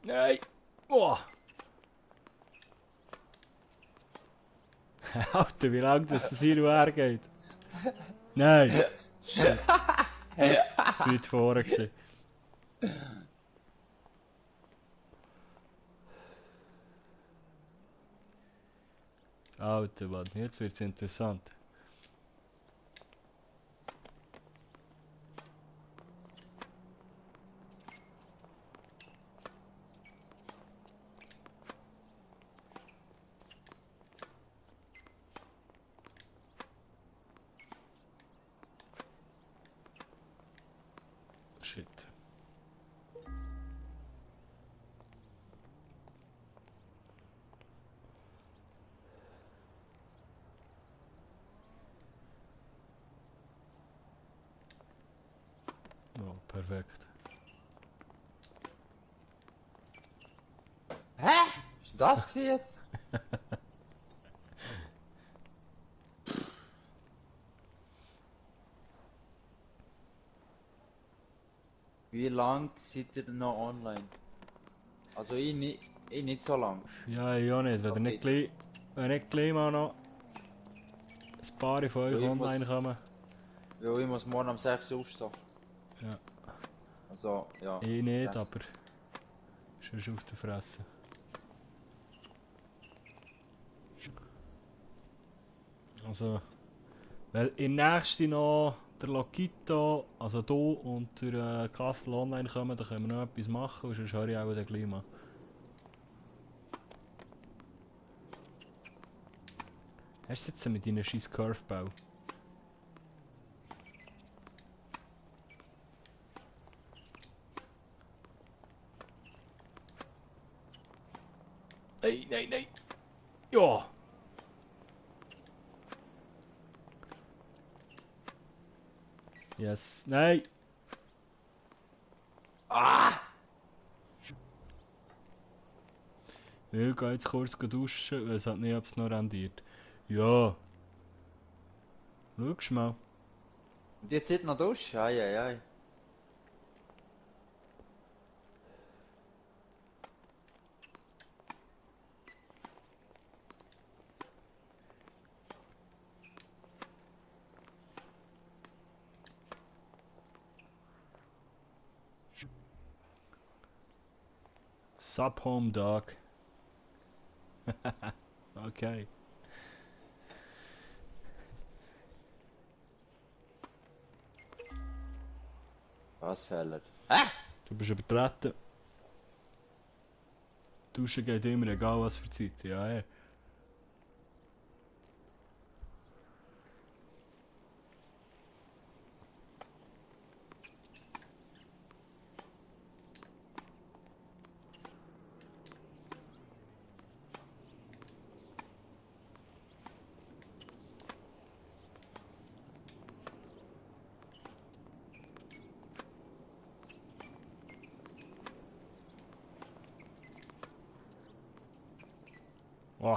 Nein! Boah! Alter, wie lange das hin und her geht. Nein! Shit. Zu weit vorne gewesen. Alter, Mann, jetzt wird's interessant. Shit. Oh, perfekt. Hä? Ist das gewesen jetzt? Wie lang seid ihr noch online? Also ich nicht so lang. Ja, ich auch nicht. Wenn ihr nicht gleich, wenn nicht gleich mal noch ein paar von euch Ja, ich online muss- kommen. Weil ich muss morgen um 6 Uhr aufstehen. Ja. Also, ja. Ich nicht, 6. aber sonst auf der Fresse. Also, weil in nächste noch der Lokito, also du und der Castle online kommen, dann können wir noch etwas machen und sonst höre ich auch den gleich mal. Hast du jetzt mit deinen scheiß Curvebau? Nein, nein, nein! Ja! Yes. Nein! Ah! Ich gehe jetzt kurz duschen, weil es hat nicht, ob es noch rendiert. Ja. Schau mal. Und jetzt nicht noch duschen? Ei. Sub home dog. Okay. Was fällt? Hä? Du bist übertreten. Duschen geht immer, egal was für Zeit. Ja, ja. Oh.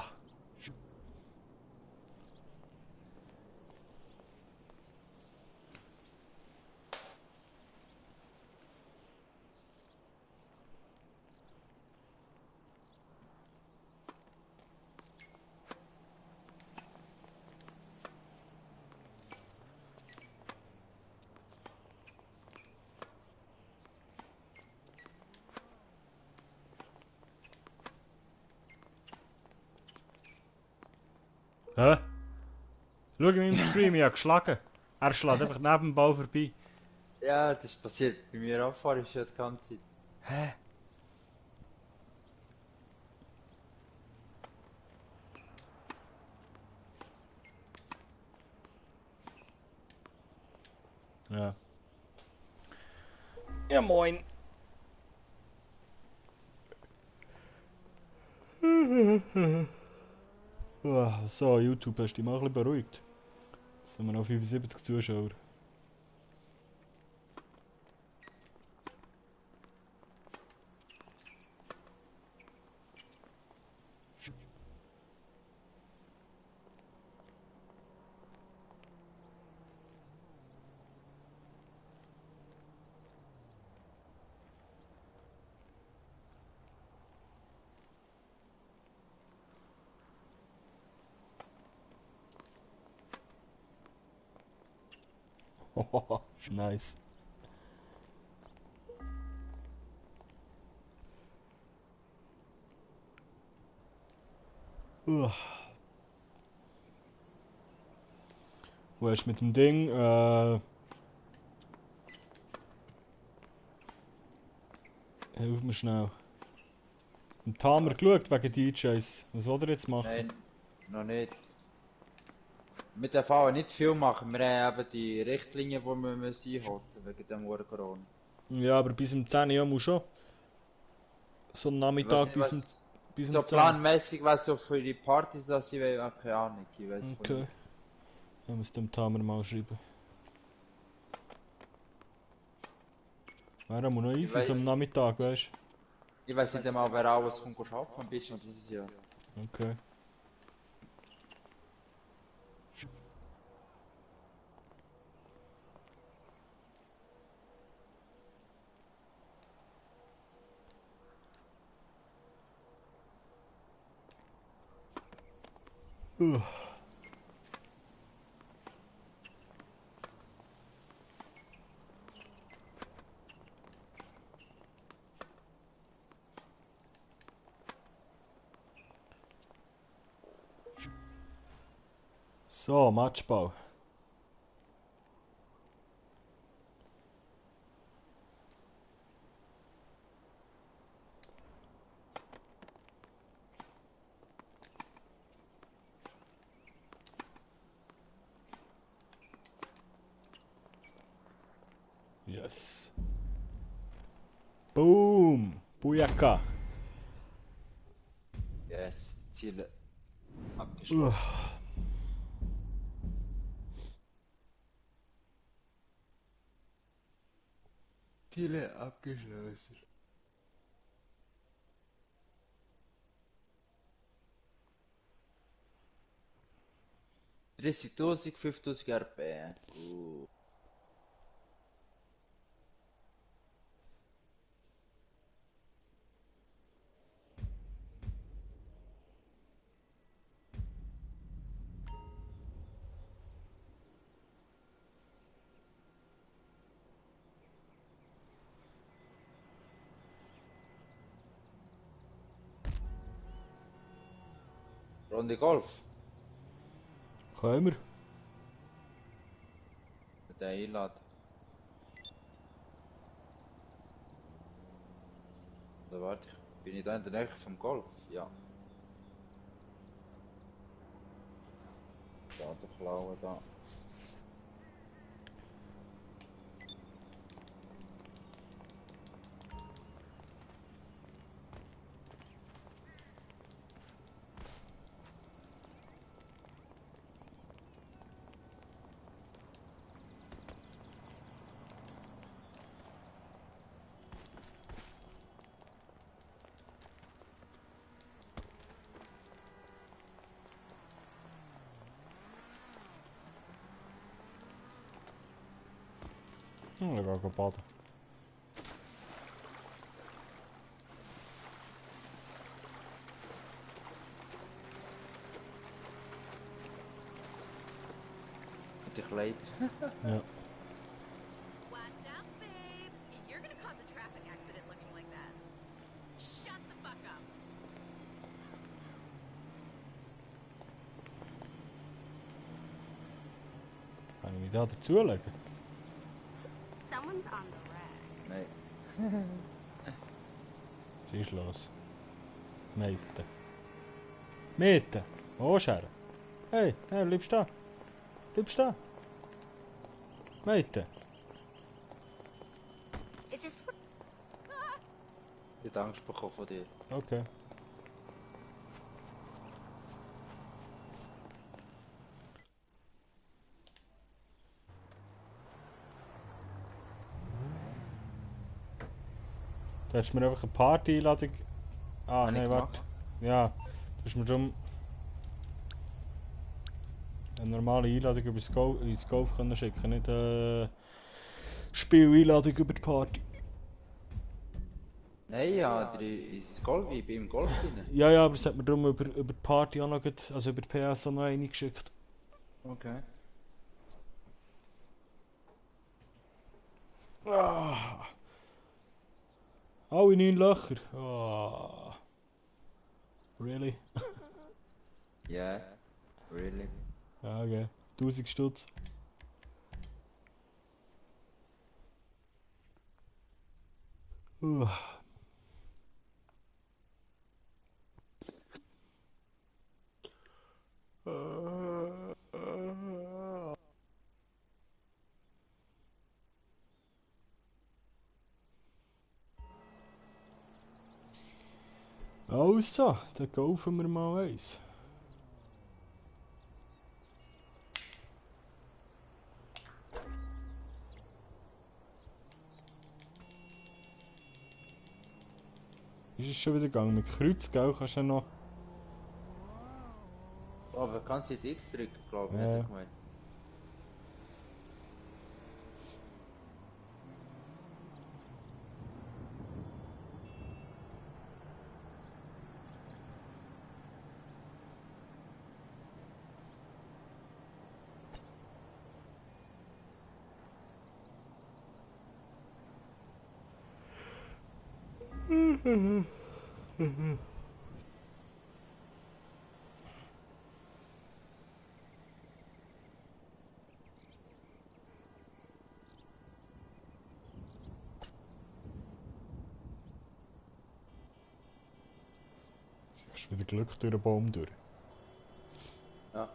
Hä? Schau in meinem Stream, ich habe geschlagen. Er schlägt einfach neben dem Ball vorbei. Ja, das ist passiert. Bei mir auch vorhin schon die ganze Zeit. Hä? Ja. Ja, moin. So, YouTube, hast du dich mal ein bisschen beruhigt? Jetzt haben wir noch 75 Zuschauer. Nice. Wo ist mit dem Ding? Hilf mir schnell. Im Tamer geschaut wegen DJs. Was soll er jetzt machen? Nein, noch nicht. Wir dürfen auch nicht viel machen. Wir haben eben die Richtlinien, die wir einhalten wegen dem Corona. Ja, aber bis um 10 Uhr muss schon. So ein Nachmittag bis um so 10. planmäßig, was so für die Partys das sie wollen, keine Ahnung. Ich weiß von Okay. nicht. Ich muss dem Tamer mal schreiben. Wäre aber noch easy, weiß- so am Nachmittag, weißt Ich weiß nicht einmal, wer alles kommt arbeiten bis noch dieses Jahr. du? Okay. So, Matchbau. Yes. Boom! Bujaka! Yes, Ziele abgeschlossen. Ziele abgeschlossen. $30.000, 5.000 RP. Runde Golf. Können wir? Den einladen. Oder warte, bin ich da in der Nähe vom Golf? Ja. Da, der Klaue da. Dann gehen wir baden. Mit den Kleidern. Ja. Watch out, babes. You're gonna cause a traffic accident looking like that. Shut the fuck up. Kann ich mich da dazulegen? Someone's on the rack. Nein. Was ist los? Mädchen. Mädchen! Wo ist er? Hey, hey, bleibst da? Bleibst da? Mädchen! Is this for Ich habe Angst bekommen von dir. Okay. Du hättest mir einfach eine Party-Einladung... Ah, Hab ich nein, warte. gemacht. Ja, du hast mir darum eine normale Einladung über ins Golf können schicken, nicht eine Spieleinladung über die Party. Nein, ja, ins Golf, ich bin im Golf drin. Ja, ja, aber es hat mir darum über die Party auch noch, also über die PS auch noch eine geschickt. Okay. Ah. Alle 9 Löcher. Ah. Really? Yeah, really. Ja, okay. 1000 Stutz. Also, dann kaufen wir mal eins. Ist es schon wieder gegangen? Mit Kreuz, gell? Kannst du ja noch... Aber kannst du die X drücken, glaube ich, Ja. hätte ich gemeint. Jetzt hast du wieder Glück durch den Baum durch. Ja.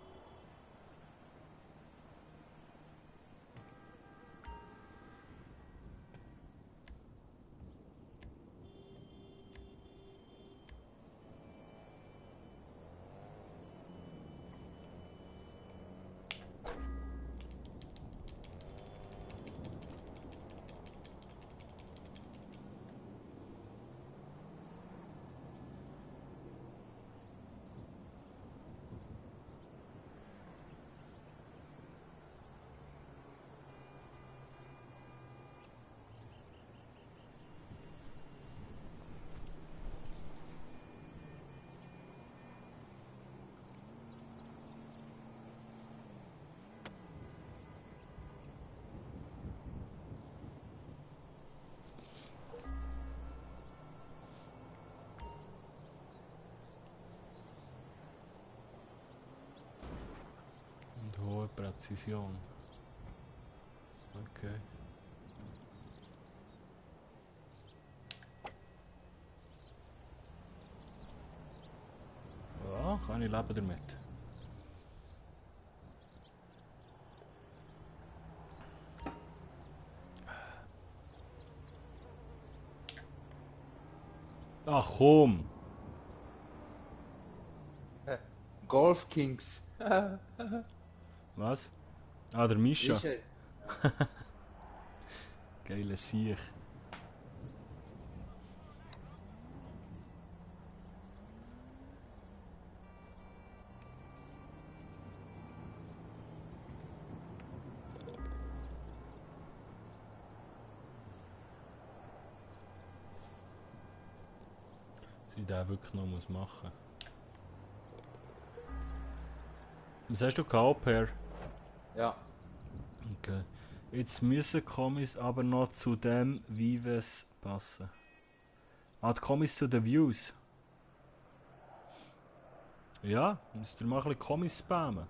Und hohe Präzision. Okay. Ja, kann ich leben damit. Ach komm! Golf Kings. Was? Ah, der Mischa. Ist er? Geile Siech. Was ich da wirklich noch muss machen. Was hast du gehabt, Per? Ja. Okay. Jetzt müssen Kommis aber noch zu dem Vives passen. Ah, die Kommis zu den Views. Ja, müsst ihr mal ein bisschen Kommis spammen.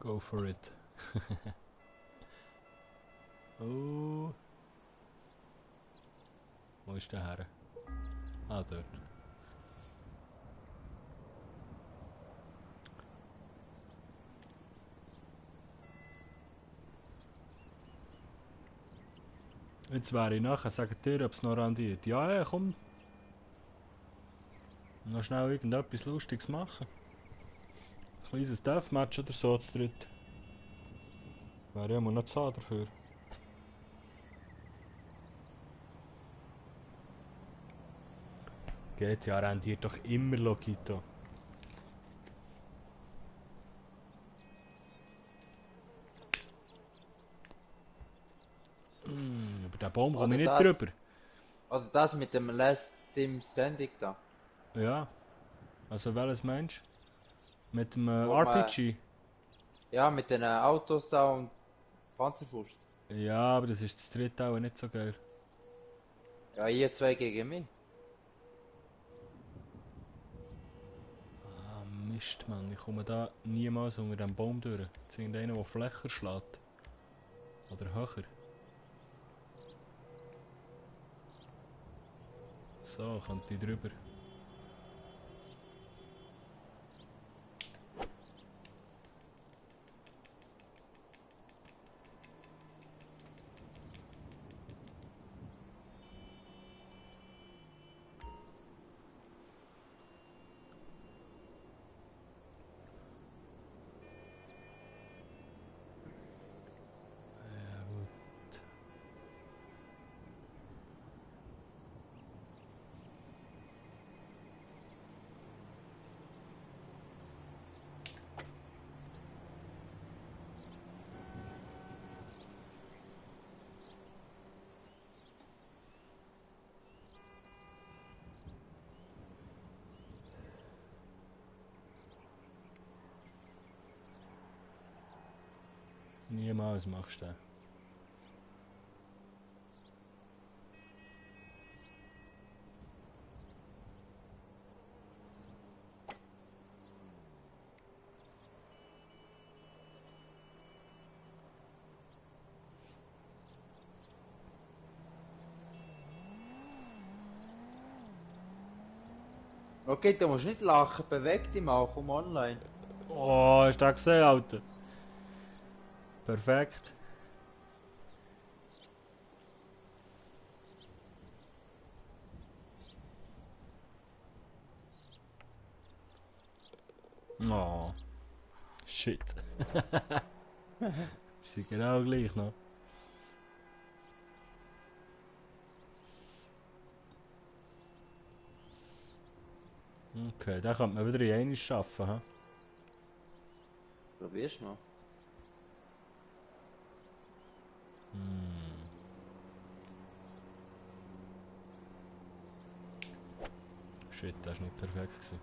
Go for it. Oh. Wo ist der her? Ah, dort. Jetzt wäre ich nachher, sagt ihr, ob es noch randiert. Ja, ja, komm. Noch schnell irgendetwas Lustiges machen. Ein kleines Deathmatch oder so zu dritt. Wäre ja mal noch zu haben dafür. GTA rendiert doch immer Logito. Über den Baum komme ich nicht drüber. Oder das mit dem Last Team Standing da. Ja. Also welches meinst du? Mit dem Wo RPG? Ja, mit den Autos da und Panzerfaust. Ja, aber das ist das dritte auch nicht so geil. Ja, ihr zwei gegen mich. Ah, Mist, Mann. Ich komme da niemals unter dem Baum durch. Jetzt irgendeiner, der Flächer schlägt. Oder höher. So, kommt die drüber. Ja, gut. Niemals machst du das. Okay, du musst nicht lachen, beweg dich mal, komm online. Oh, hast du das gesehen, Alter? Perfekt. Oh. Shit. Wir sind genau gleich noch. Okay, da könnte man wieder in einmal schaffen, ha? Probier's mal. Shit, das war nicht perfekt gewesen.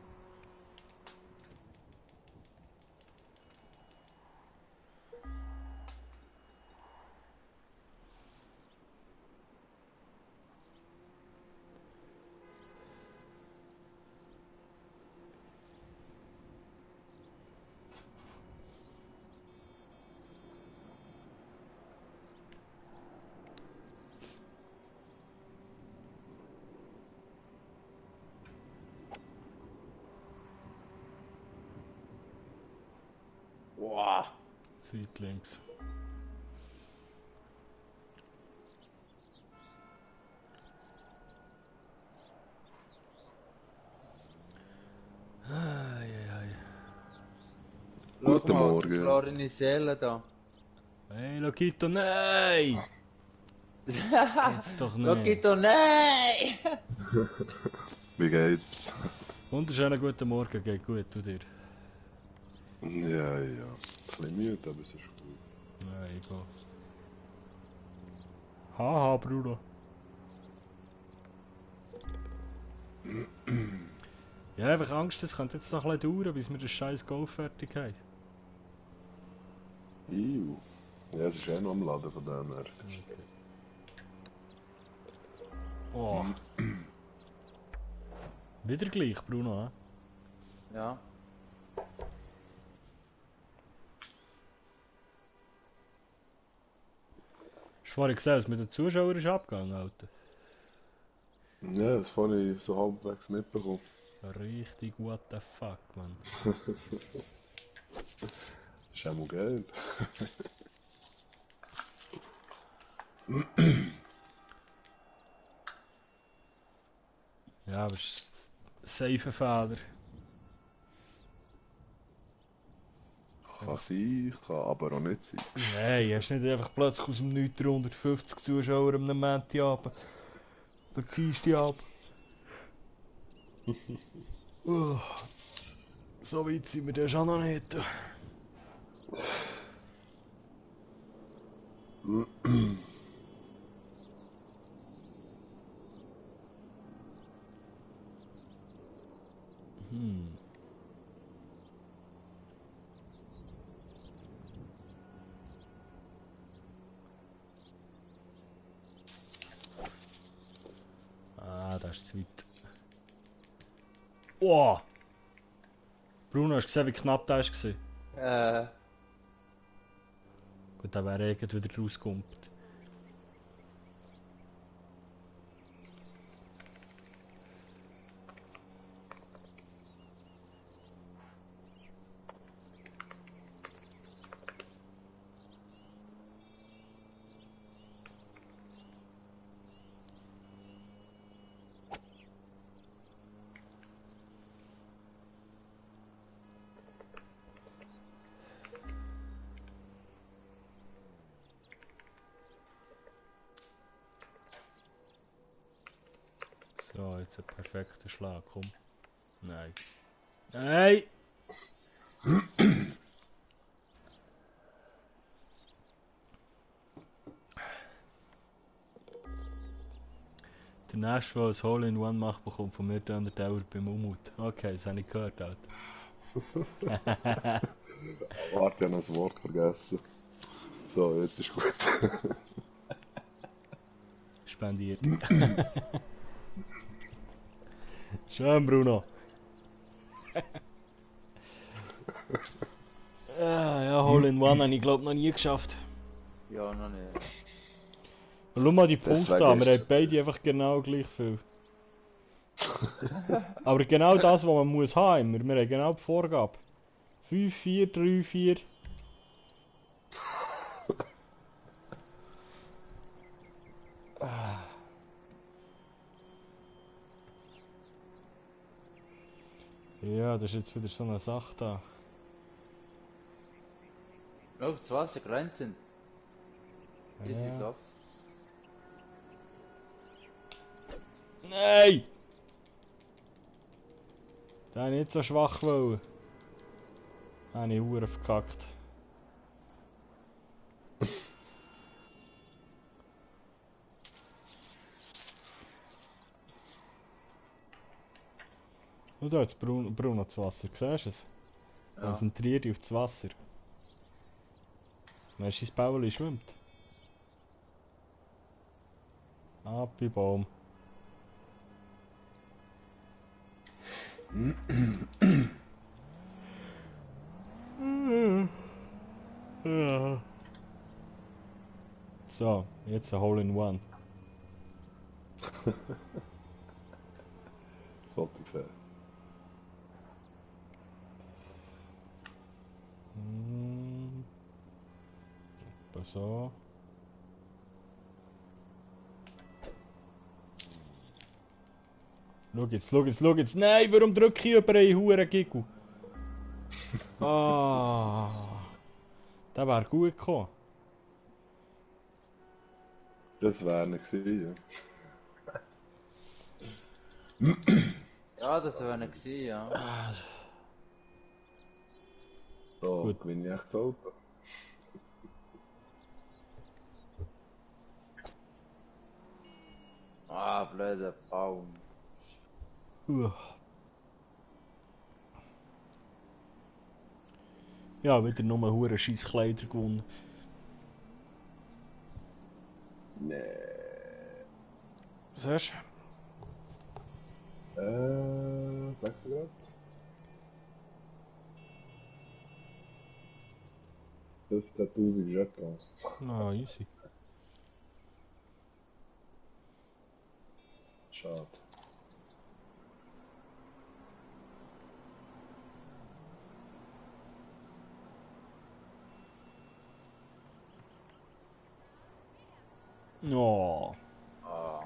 Wow. Seitlinks. Eieiei. Schau mal, das verlorene Seele da. Hey, Lokito, nein! Jetzt doch nicht. Lokito, nein! Wie geht's? Wunderschönen guten Morgen, geht gut, du dir? Ja, ja. Ein bisschen müde, aber es ist gut. Nein, ich gehe. Haha, Bruder. Ja, einfach Angst, es könnte jetzt noch ein bisschen dauern, bis wir das scheiß Golf fertig haben. Iu. Ja, es ist eh noch am Laden von dem her. Okay. Oh. Wieder gleich, Bruno, hä? Ja. Hast du vorhin gesehen, was mit den Zuschauern ist abgegangen, Alter? Ja, das habe ich so halbwegs mitbekommen. Richtig what the fuck, man. Das ist auch mal Geld. Ja, aber es ist ein safe Fehler. Kann sein, kann aber auch nicht sein. Nein, hast nicht einfach plötzlich aus dem Nichts 350 Zuschauer am Montagabend. Oder Dienstagabend. So weit sind wir dann schon noch nicht. Ah, das ist zu weit. Oh! Bruno, hast du gesehen, wie knapp das war? Gut, dann wäre er wieder rausgekommen. So, jetzt ein perfekter Schlag, komm. Nein. Nein! Der nächste, der ein Hole-in-One macht, bekommt von mir 300 € beim Umut. Okay, das habe ich gehört, Alter. Warte, ich habe noch das Wort vergessen. So, jetzt ist gut. Spendiert. Schön, Bruno. Ja, Hole-in-One habe ich glaube noch nie geschafft. Ja, noch nicht. Und schau mal die Punkte Deswegen an, wir ist haben beide einfach genau gleich viel. Aber genau das, was man muss haben, immer. Wir haben genau die Vorgabe. 5, 4, 3, 4. Ja, das ist jetzt wieder so eine Sache da. Schau, das Wasser glänzend. Das ist Ja. das. Nein! Da habe ich nicht so schwach wollen. Da habe ich verdammt verkackt. Und da jetzt Bruno das Wasser, siehst du es? Ja. Konzentrier dich auf das Wasser. Weißt du, das Bauli schwimmt? Ab im Baum. Ja. So, jetzt ein Hole-in-One. Sollte fair. Etwa so. Schau jetzt. Nein, warum drücke ich über einen Huren Giggle? Ah, der wäre gut gekommen. Das wäre nicht gewesen, Ja, das wäre nicht gewesen, ja. So, Gut. gewinne ich echt das Auto. Ah, blöder Baum. Ja, wieder nur hure scheiß Kleider gewonnen. Nee. Was hast Sagst du gerade? 15.000 Jetons. du? Ah, easy. Schade. Oh. Ah,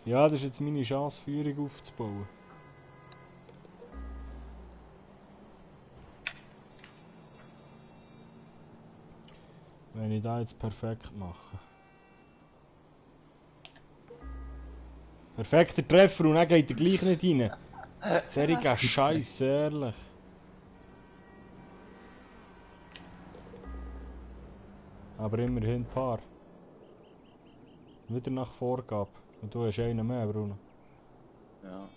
Ja, das ist jetzt meine Chance, Führung aufzubauen. Wenn ich das jetzt perfekt mache. Perfekter Treffer und dann geht er gleich nicht rein. Seriger Scheiß, ehrlich. Aber immerhin ein Paar. Wieder nach Vorgabe. Und du hast einen mehr, Bruno. ja.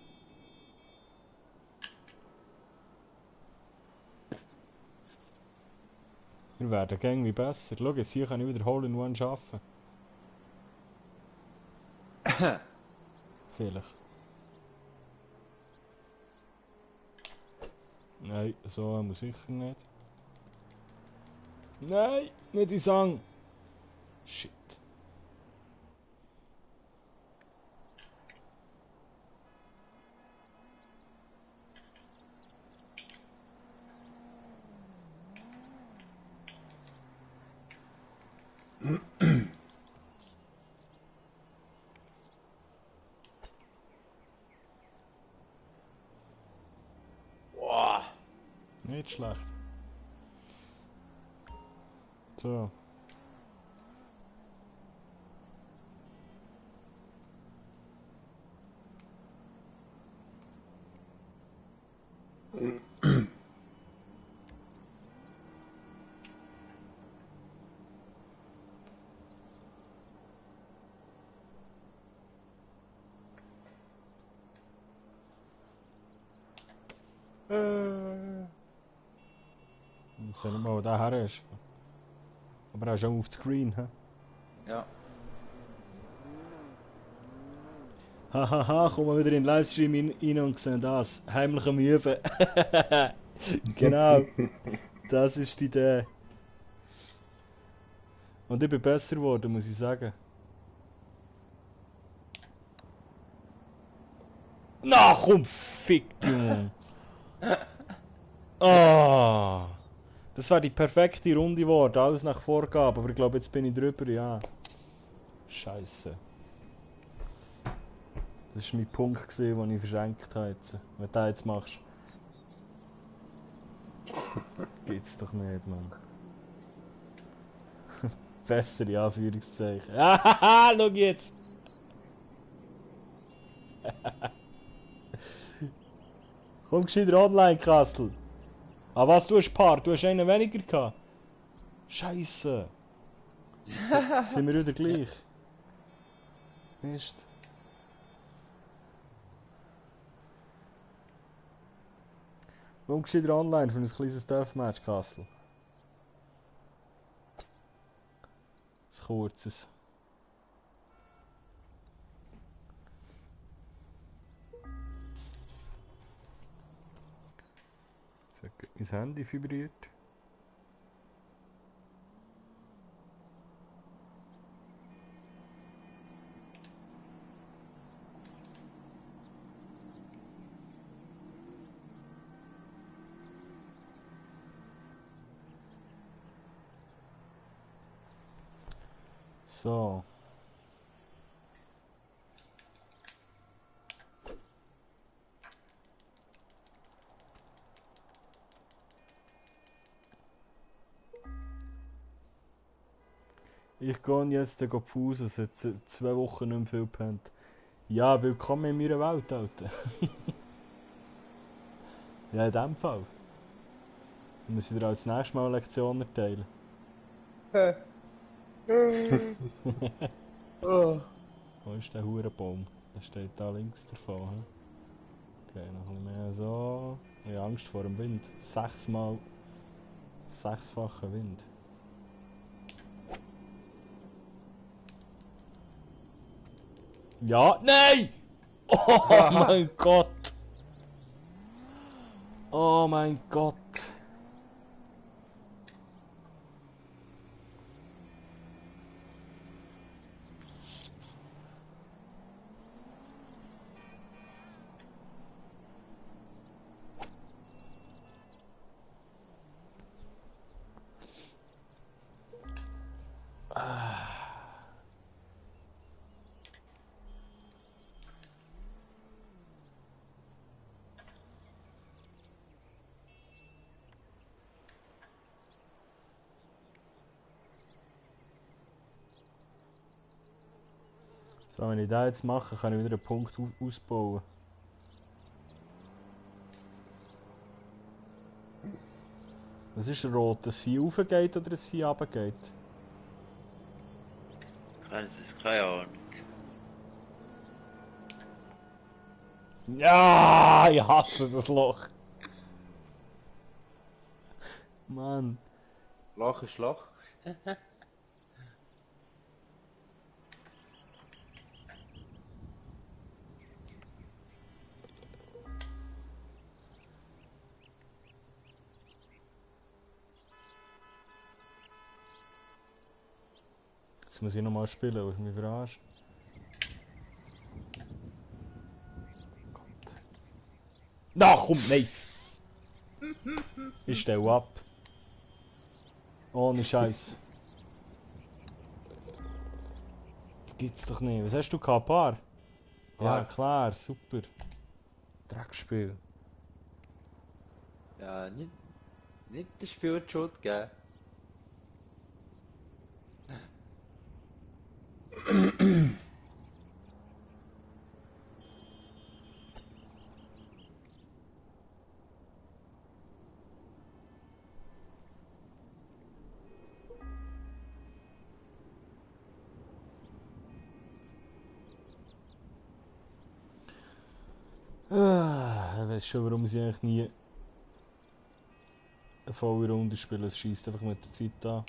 Wir werden irgendwie besser. Schau, jetzt hier kann ich wieder Hole in One schaffen. Vielleicht. Nein, so muss sicher nicht. Nein, nicht in Sang. Shit. Boah. Nicht schlecht. So. Ich weiß nicht mal, wo der her ist. Aber er ist auch auf dem Screen, hä? Ja. Hahaha, kommen wir wieder in den Livestream rein und sehen das. Heimlich am Üben. Genau. Das ist die Idee. Und ich bin besser geworden, muss ich sagen. Na komm, fick dich, Mann. Ah. Das wäre die perfekte Runde geworden, alles nach Vorgabe, aber ich glaube, jetzt bin ich drüber, ja. Scheiße. Das war mein Punkt, den ich verschenkt habe jetzt. Wenn du das jetzt machst. Geht's doch nicht, Mann. Besser, in Anführungszeichen. Hahaha, schau jetzt! Komm gescheiter online, Kastel. Ah was, du hast ein Paar, du hast einen weniger gehabt. Scheiße. Sind wir wieder gleich? Mist. Komm gescheiter online für ein kleines Deathmatch, Kastel. Ein kurzes. Mein Handy vibriert. So. Ich gehe jetzt pfusen, es hat 2 Wochen nicht mehr viel gepennt. Ja, willkommen in meiner Welt, Alter. Ja, in dem Fall. Ich muss wieder als nächstes Mal Lektion erteilen. Wo ist der Hurenbaum? Der steht da links davon. He? Okay, noch ein bisschen mehr so. Ich habe Angst vor dem Wind. 6-facher Wind. Ja, nein! Oh mein Gott! Oh mein Gott! So, wenn ich das jetzt mache, kann ich wieder einen Punkt ausbauen. Was ist rot? Dass sie raufgeht oder dass sie runtergeht? Keine Ahnung. Ja, ich hasse das Loch. Mann. Loch ist Loch. Jetzt muss ich nochmal spielen, weil ich mich verarsche. Gott. Na komm, nein! Ich stelle ab. Ohne Scheiß. Das gibt's doch nicht. Was hast du gehabt? Paar? Ja, Ja. klar, super. Dreckspiel. Ja, nicht das Spiel die Schuld geben. Ich weiß schon, warum sie eigentlich nie eine volle Runde spielen. Es schießt einfach mit der Zeit an.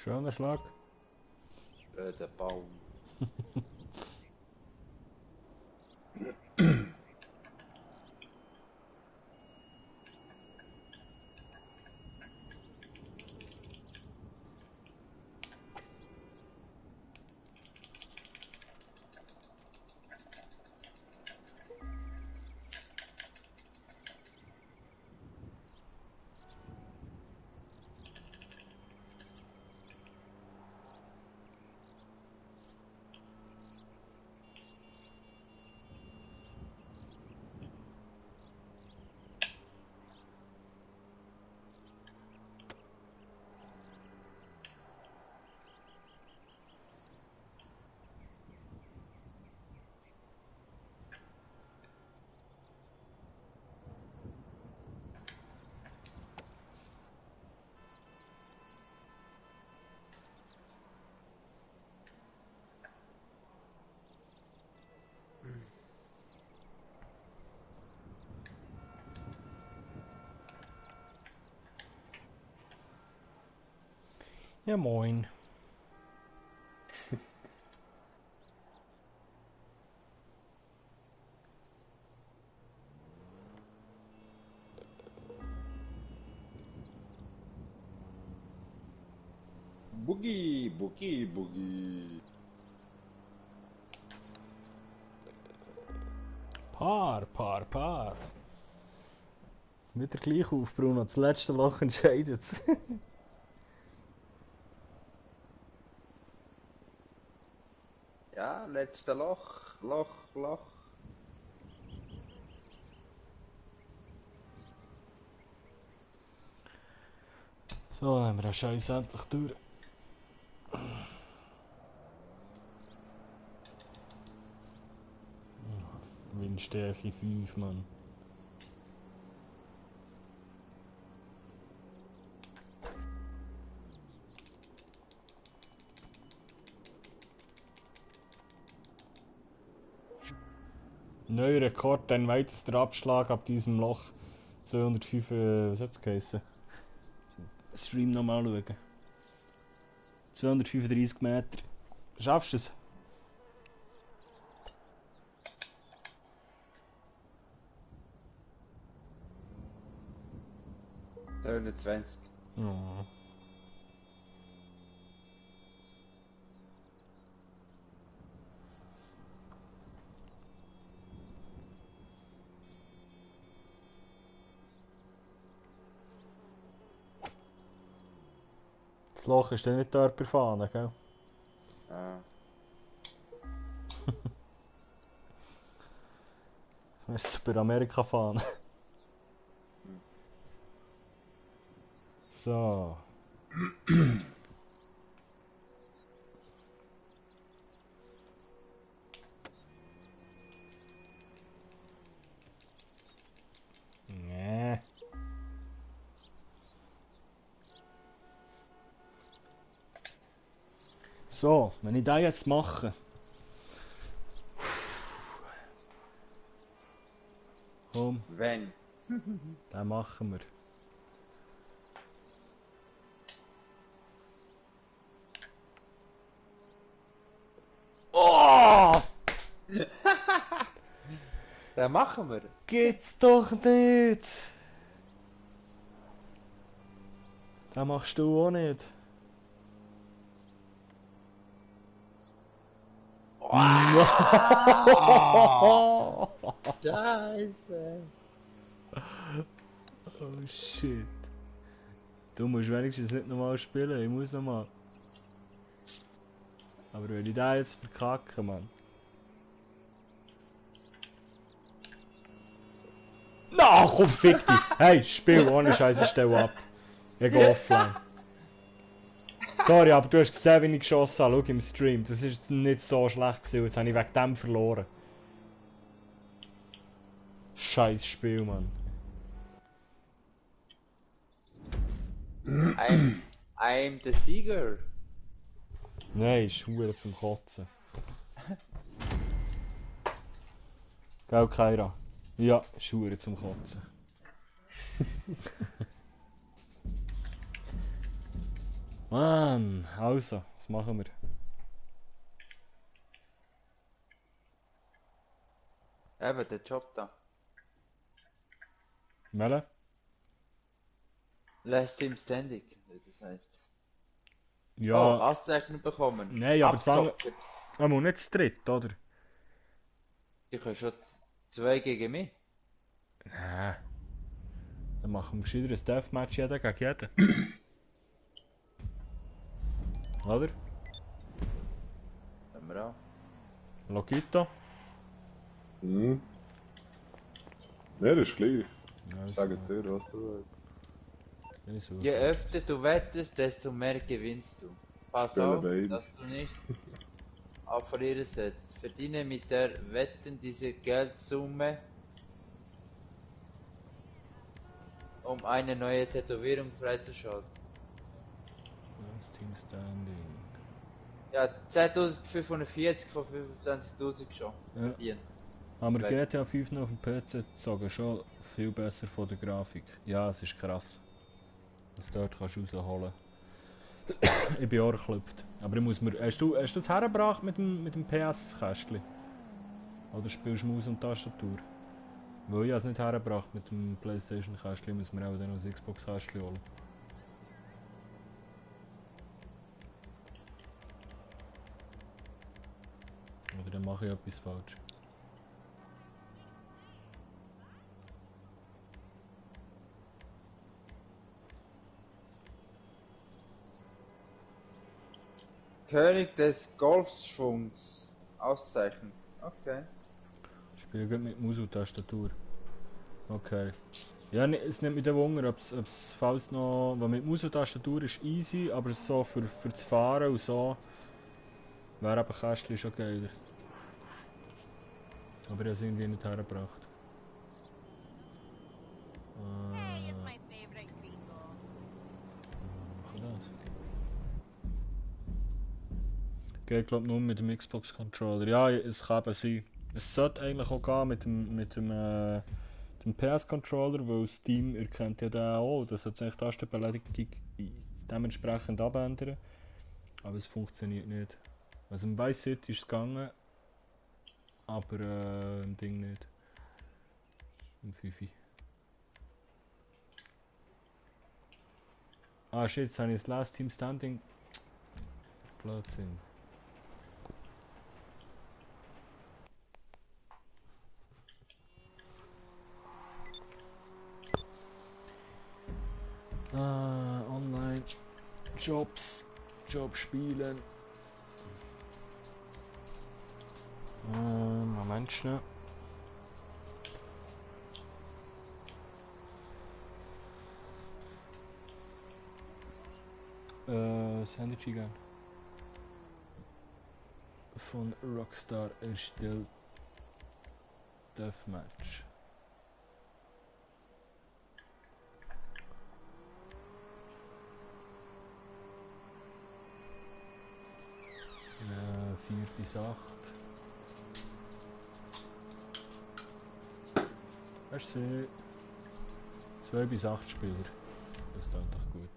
Schöner Schlag. Der Baum. Ja, moin. Boogie, Boogie, Boogie. Paar. Wieder gleich auf, Bruno. Das letzte Loch entscheidet. Ja, letzte Loch. So, dann haben wir den Scheiß endlich durch. Windstärke 5, Mann. Neuer Rekord, ein weitester Abschlag ab diesem Loch. 205, was hat's geheißen? Stream nochmal schauen. 235 Meter. Schaffst du es? Ja. 20. Oh. Das Loch ist dann nicht dort Fahne, gell? Ah. Das ist bei Amerika fahren. So. Nee. So, wenn ich das jetzt mache. Komm, Wenn. den machen wir. Oh! Den machen wir. Geht's doch nicht! Den machst du auch nicht. Wow. Scheiße. Oh shit. Du musst wenigstens nicht nochmal spielen, ich muss nochmal. Aber wenn ich da jetzt verkacke, Mann. Na, komm, fick dich! Hey, Spiel ohne Scheiße, stell ab. Ich geh offline. Sorry, aber du hast gesehen, wie ich geschossen habe. Schau im Stream. Das ist jetzt nicht so schlecht gewesen. Jetzt habe ich wegen dem verloren. Scheiß Spiel, Mann. I'm the Sieger. Nein, ist verdammt zum Kotzen. Gell, Kaira? Ja, ist verdammt zum Kotzen. Mann, also, was machen wir? Eben, der Job da. Melle? Last Team Standing, wie das heisst. Ja. Oh, Auszeichnung bekommen. Nein, aber Abzocke. Aber nicht zu dritt, oder? Ich kann schon 2 gegen mich. Nein. Dann machen wir gescheiter ein Deathmatch jeder gegen jeden. Oder? Haben wir auch. Lokito? Mhm. Ne, das ist gleich. Ja, Sag dir, was du willst. Je öfter du wettest, desto mehr gewinnst du. Pass auf, dass du nicht auf Verlierer setzt. Verdiene mit der Wetten diese Geldsumme, um eine neue Tätowierung freizuschalten. Last Team Standing. Ja, 10.540 von 25.000 schon verdient. Haben wir GTA 5 noch auf dem PC gezogen, schon viel besser von der Grafik. Ja, es ist krass. Was dort kannst du rausholen. Ich bin auch geklüpft. Aber ich muss mir... Hast du es hergebracht mit dem PS-Kästchen? Oder spielst du Maus und Tastatur? Weil ich es nicht hergebracht mit dem PlayStation-Kästchen, muss mir auch dann noch das Xbox-Kästchen holen. Oder dann mache ich etwas falsch. König des Golfschwungs. Auszeichnung. Okay. Ich spiele gut mit Maus und Tastatur. Okay. Ja, es nimmt mich der Wunder, ob es falls noch... Weil mit Maus und Tastatur ist easy, aber so für das Fahren und so... Wäre eben Kästchen schon geiler. Aber ich habe es irgendwie nicht hergebracht. Hey, it's my favorite gringo. Mach das. Geht glaube nur mit dem Xbox Controller. Ja, es kann eben sein. Es sollte eigentlich auch gehen mit dem PS Controller, weil Steam erkennt ja den auch. Das hat eigentlich Tastenbelegung dementsprechend abändern. Aber es funktioniert nicht. Also im Vice City ist es gegangen, aber im Ding nicht. Im Fifi. Ah shit, jetzt habe ich das Last Team Standing. Blödsinn. Online. Jobs. Job spielen. Moment schnell. Das Handy gern. Von Rockstar erstellt. Deathmatch. Ja, 4 bis 8. Merci. 2 bis 8 Spieler. Das klingt doch gut.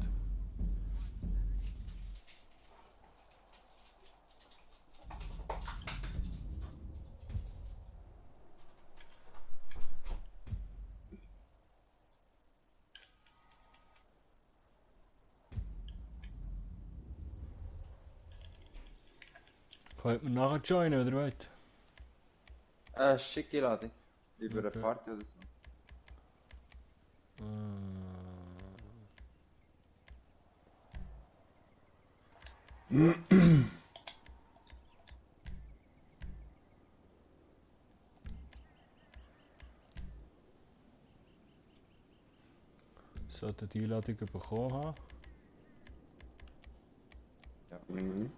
Könnt man nachher joinen, oder was? Schicke Ladung. Über Okay. eine Party oder so. Sollte die Einladung bekommen haben. Ja. Mhm.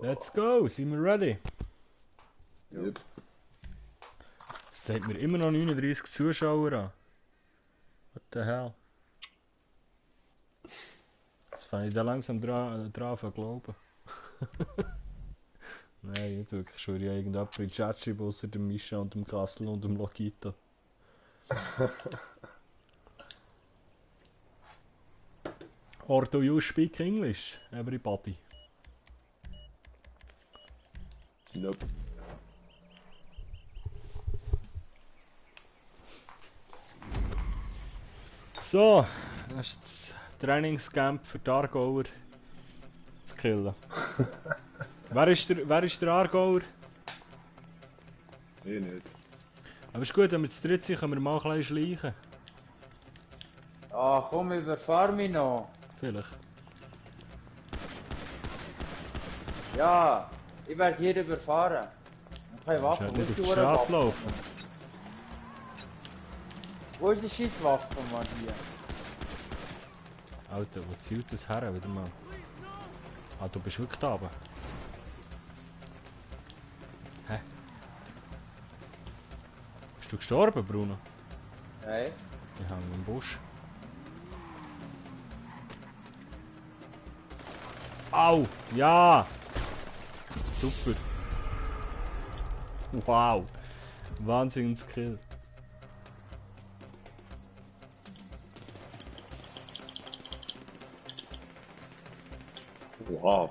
Let's go, sind wir ready? Yep. Es zeigt mir immer noch 39 Zuschauer an. What the hell? Das fange ich da langsam dran zu glauben. Nein, nicht wirklich. Ich schwöre ja irgendjemand in den Chat schreiben, ausser dem Mischa und dem Kassel und dem Logito. Or do you speak English, everybody? Nope. So, das ist das Trainingscamp für die Aargauer zu killen. Wer ist der Aargauer? Ich nicht. Aber ist gut, wenn wir zu dritt sind, können wir mal ein bisschen schleichen. Ah, komm, überfahr mich noch. Vielleicht. Ja, ich werde hier überfahren. Ich habe keine Ist Waffe. halt Wo nicht ist auf die die Straße Waffe? laufen. Wo ist die Schießwaffe, Mann, hier? Alter, wo zielt das her wieder mal? Ah, du bist wirklich da oben. Hä? Bist du gestorben, Bruno? Nein. Ich hänge im Busch. Au! Ja! Super! Wow! Wahnsinnskill. Oha.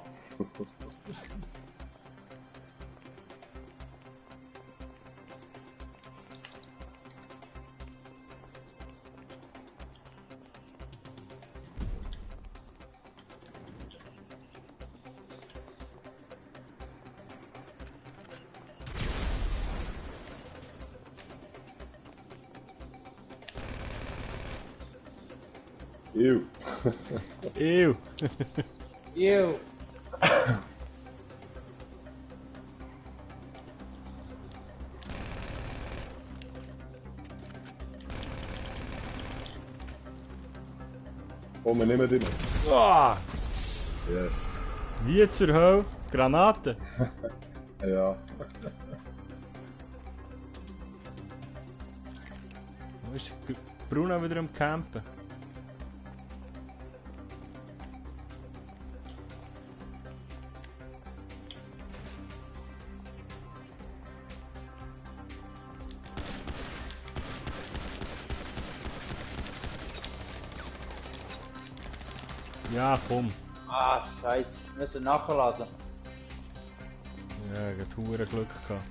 Ew. Ew. Ew. Oh, wir nehmen ihn. Ah, Yes. wie zur Hölle? Granate? Ja. Wo ist Bruno wieder am Campen? Ja, komm. Ah, scheiße. Wir müssen nachladen. Ja, ich hatte hure Glück gehabt.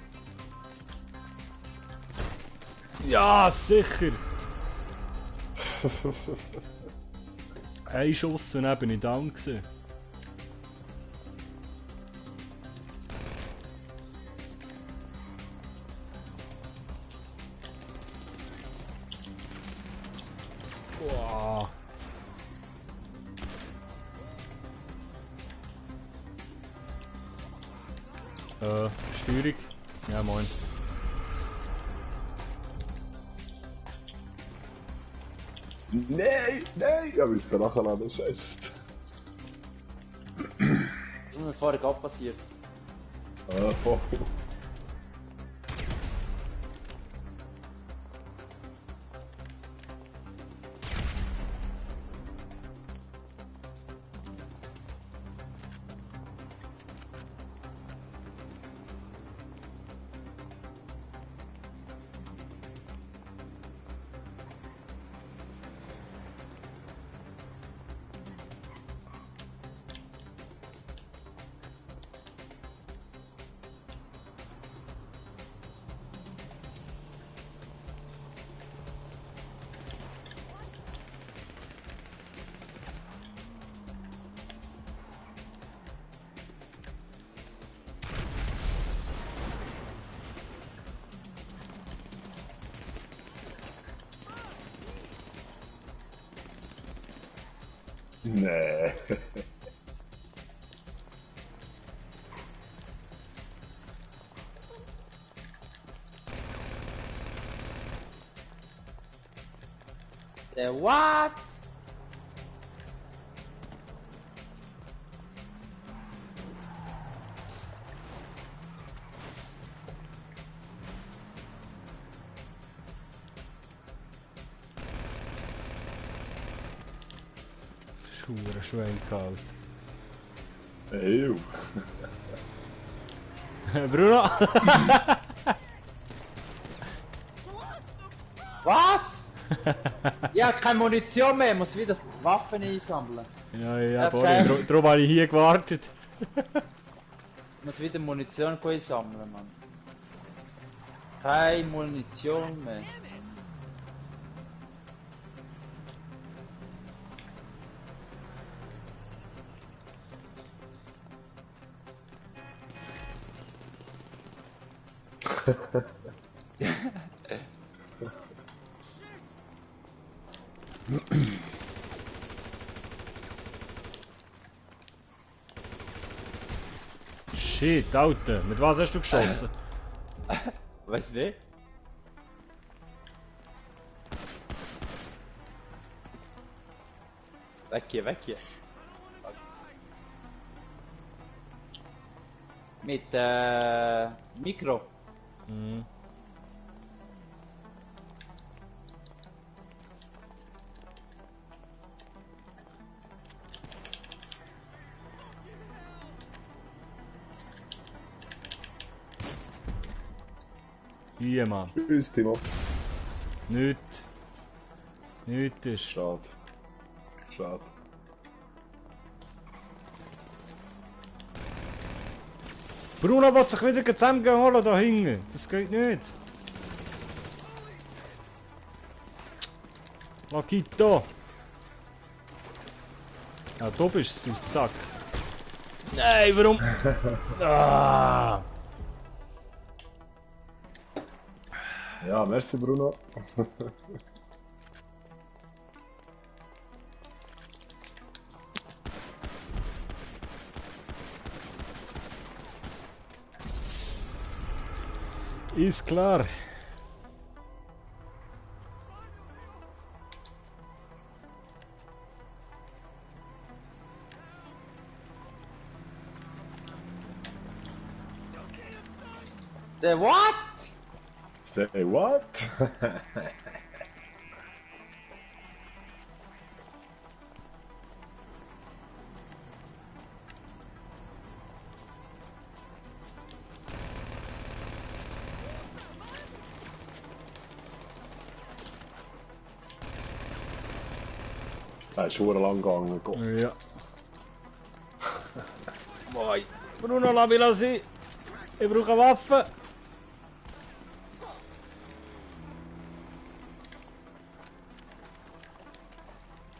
Ja, sicher! Ein Schuss und dann bin ich down gewesen. Wow. Steuerung? Ja, moin. Nein, nein! Ja, willst du nachladen? Scheiße. Das ist mir vorher gerade passiert. Ah, voll. Nee. Der what? Schuhe, Schwein kalt. Ew. Bruno! Was? Ich habe keine Munition mehr, ich muss wieder Waffen einsammeln. Ja, Okay. darum habe ich hier gewartet. Ich muss wieder Munition einsammeln, Mann. Keine Munition mehr. Shit, Alter, mit was hast du geschossen? Weiß nicht. Weg hier, weg hier. Mit Mikro. Mhm. Hier, Mann. Tschüss, Timo. Nichts. Nichts ist. Schade. Schade. Bruno will sich wieder zusammenholen da hinten. Das geht nicht. Lakito. Ja, du bist es, du Sack. Nein, warum? Ah. Ja, merci Bruno. Ist klar. The what? Say what? Das ist schon lang gegangen. Gott. Ja. Boy, Bruno, lass mich sein. Ich brauche eine Waffe.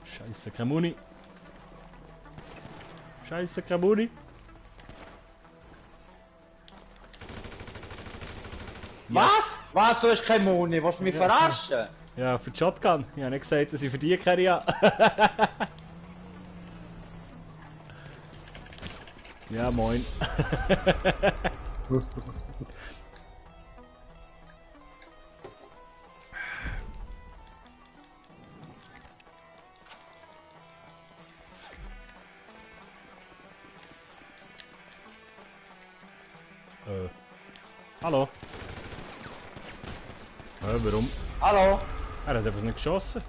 Scheiße, keine Muni. Scheiße, keine Muni. Was? Was? Du hast keine Muni? Willst du mich verarschen? Ja, für die Shotgun. Ich habe nicht gesagt, dass ich für die keine habe. Ja, moin. Hallo? Warum? Hallo? Er hat einfach nicht geschossen.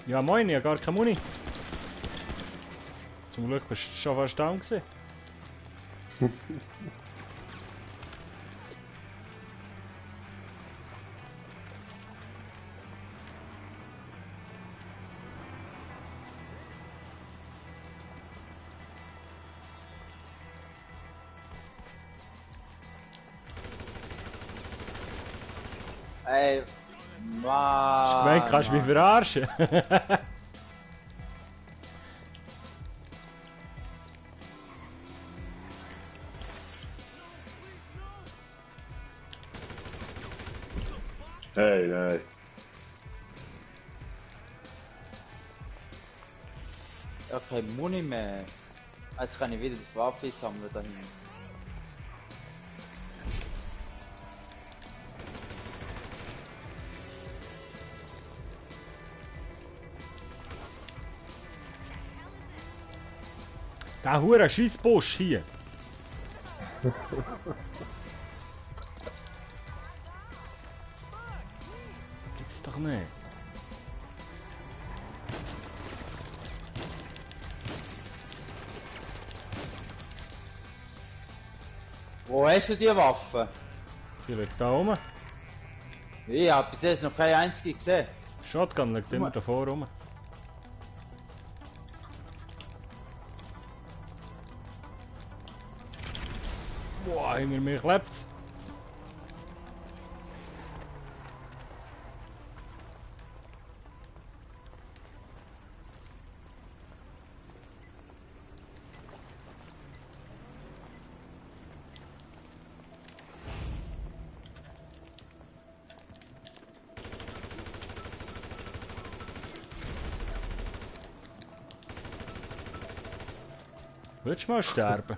Ja moin, ich habe gar keine Muni. Zum Glück bist du schon fast down gewesen. Ey, Mann. Ich meine, kannst du mich verarschen? Hey, nein. Ich habe keine Muni mehr. Jetzt kann ich wieder die Waffe sammeln dahin. Der hure Scheissbusch hier. Gibt's doch nicht. Wo hast du die Waffe? Vielleicht da oben. Ich habe bis jetzt noch keine einzige gesehen. Shotgun liegt immer davor rum. Boah, hinter mir klebt's. Willst du mal sterben?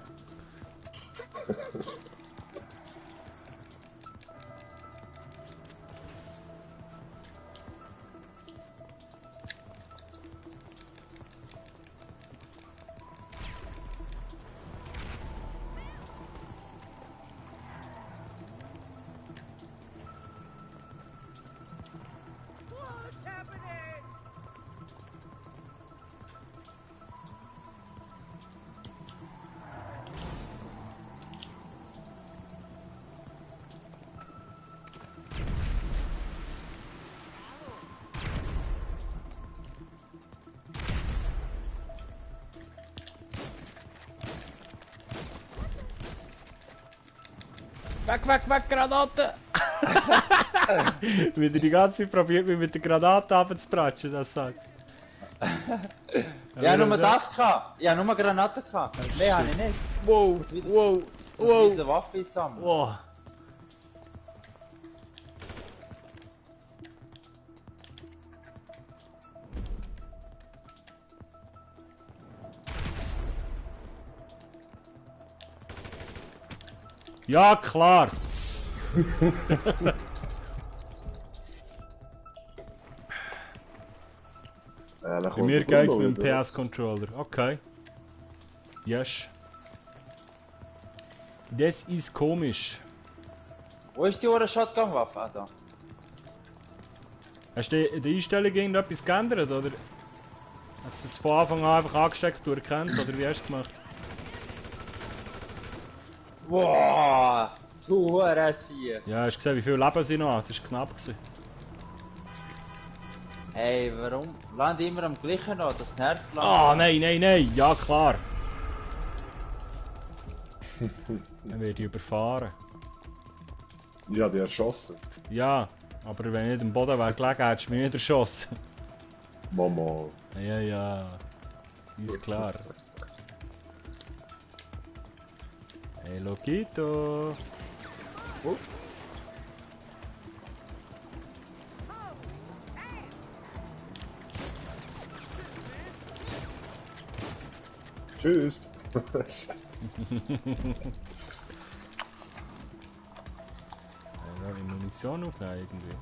Weg, Granate! Wieder die ganze Zeit probiert, mich mit der Granate abzubratschen, das sagt. Ja, nur das gehabt. Ja, nur Granaten gehabt. Mehr habe ich nicht. Wow, wow, wow. Diese Waffe sammeln. Wow. Ja, klar. Bei mir geht's mit dem PS-Controller. Okay. Yes. Das ist komisch. Wo ist die eure Shotgun-Waffe? Ah, da. Hast du in der Einstellung irgendetwas geändert, oder? Hast du es von Anfang an einfach angesteckt und erkannt, oder wie hast du es gemacht? Boah, du Hurensier. Ja, hast du gesehen, wie viel Leben sie noch haben? Das war knapp gewesen. Hey, warum lande immer am gleichen Ort? Das nervt langsam. Ah, nein, ja klar. Dann werde ich überfahren. Ja, die erschossen. Ja, aber wenn ich nicht am Boden wäre gelegen, hättest du mich nicht erschossen. Mama. Ja. Ist klar. Hey, Loquito. Oh. Tschüss. Die Munition aufnehmen irgendwie.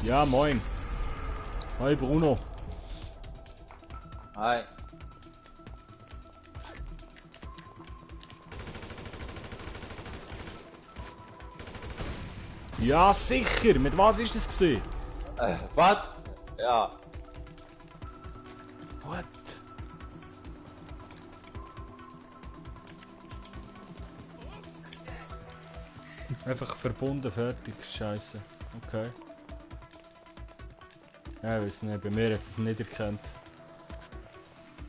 Ja, moin. Hi Bruno. Hi. Ja, sicher. Mit was ist das gewesen? Was? Ja. What? Einfach verbunden, fertig. Scheiße. Okay. Ja, ich weiß nicht. Bei mir hat es nicht erkannt.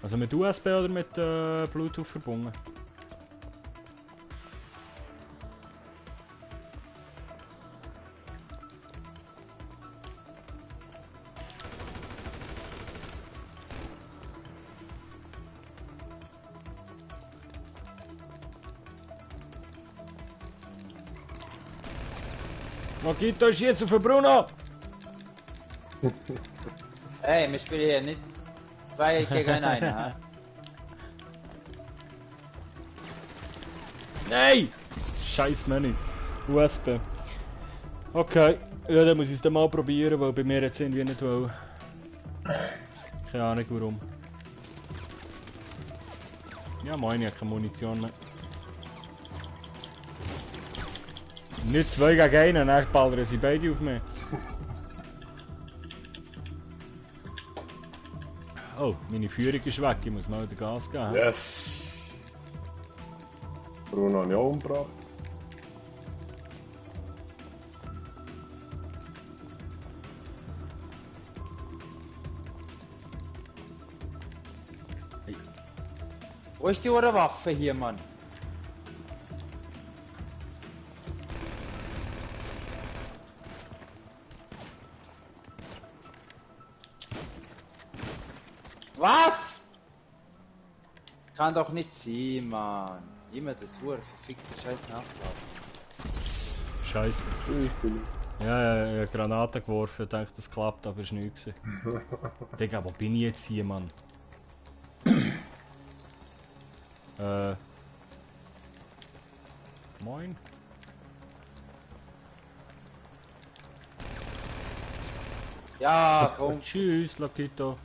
Also mit USB oder mit Bluetooth verbunden? Loquito, schieß auf den Bruno! Hey, wir spielen hier nicht 2 gegen einen, hä? Nein! Scheiß Menü. USB. Okay, ja, dann muss ich es dann mal probieren, weil bei mir jetzt irgendwie nicht will. Keine Ahnung warum. Ja, moin, ich habe keine Munition mehr. Nicht 2 gegen 1, dann ballern sie beide auf mich. Oh, meine Führung ist weg, ich muss mal wieder Gas geben. Yes! Bruno habe ich auch umgebracht. Hey. Wo ist die eure Waffe hier, Mann? Was? Kann doch nicht sein, Mann. Immer das verfickte scheiß Nachladen. Scheiße. Ja, ich habe Granaten geworfen, dachte das klappt, aber es war nichts. Digga, wo bin ich jetzt hier, Mann? Moin. Ja, komm. Tschüss, Loquito.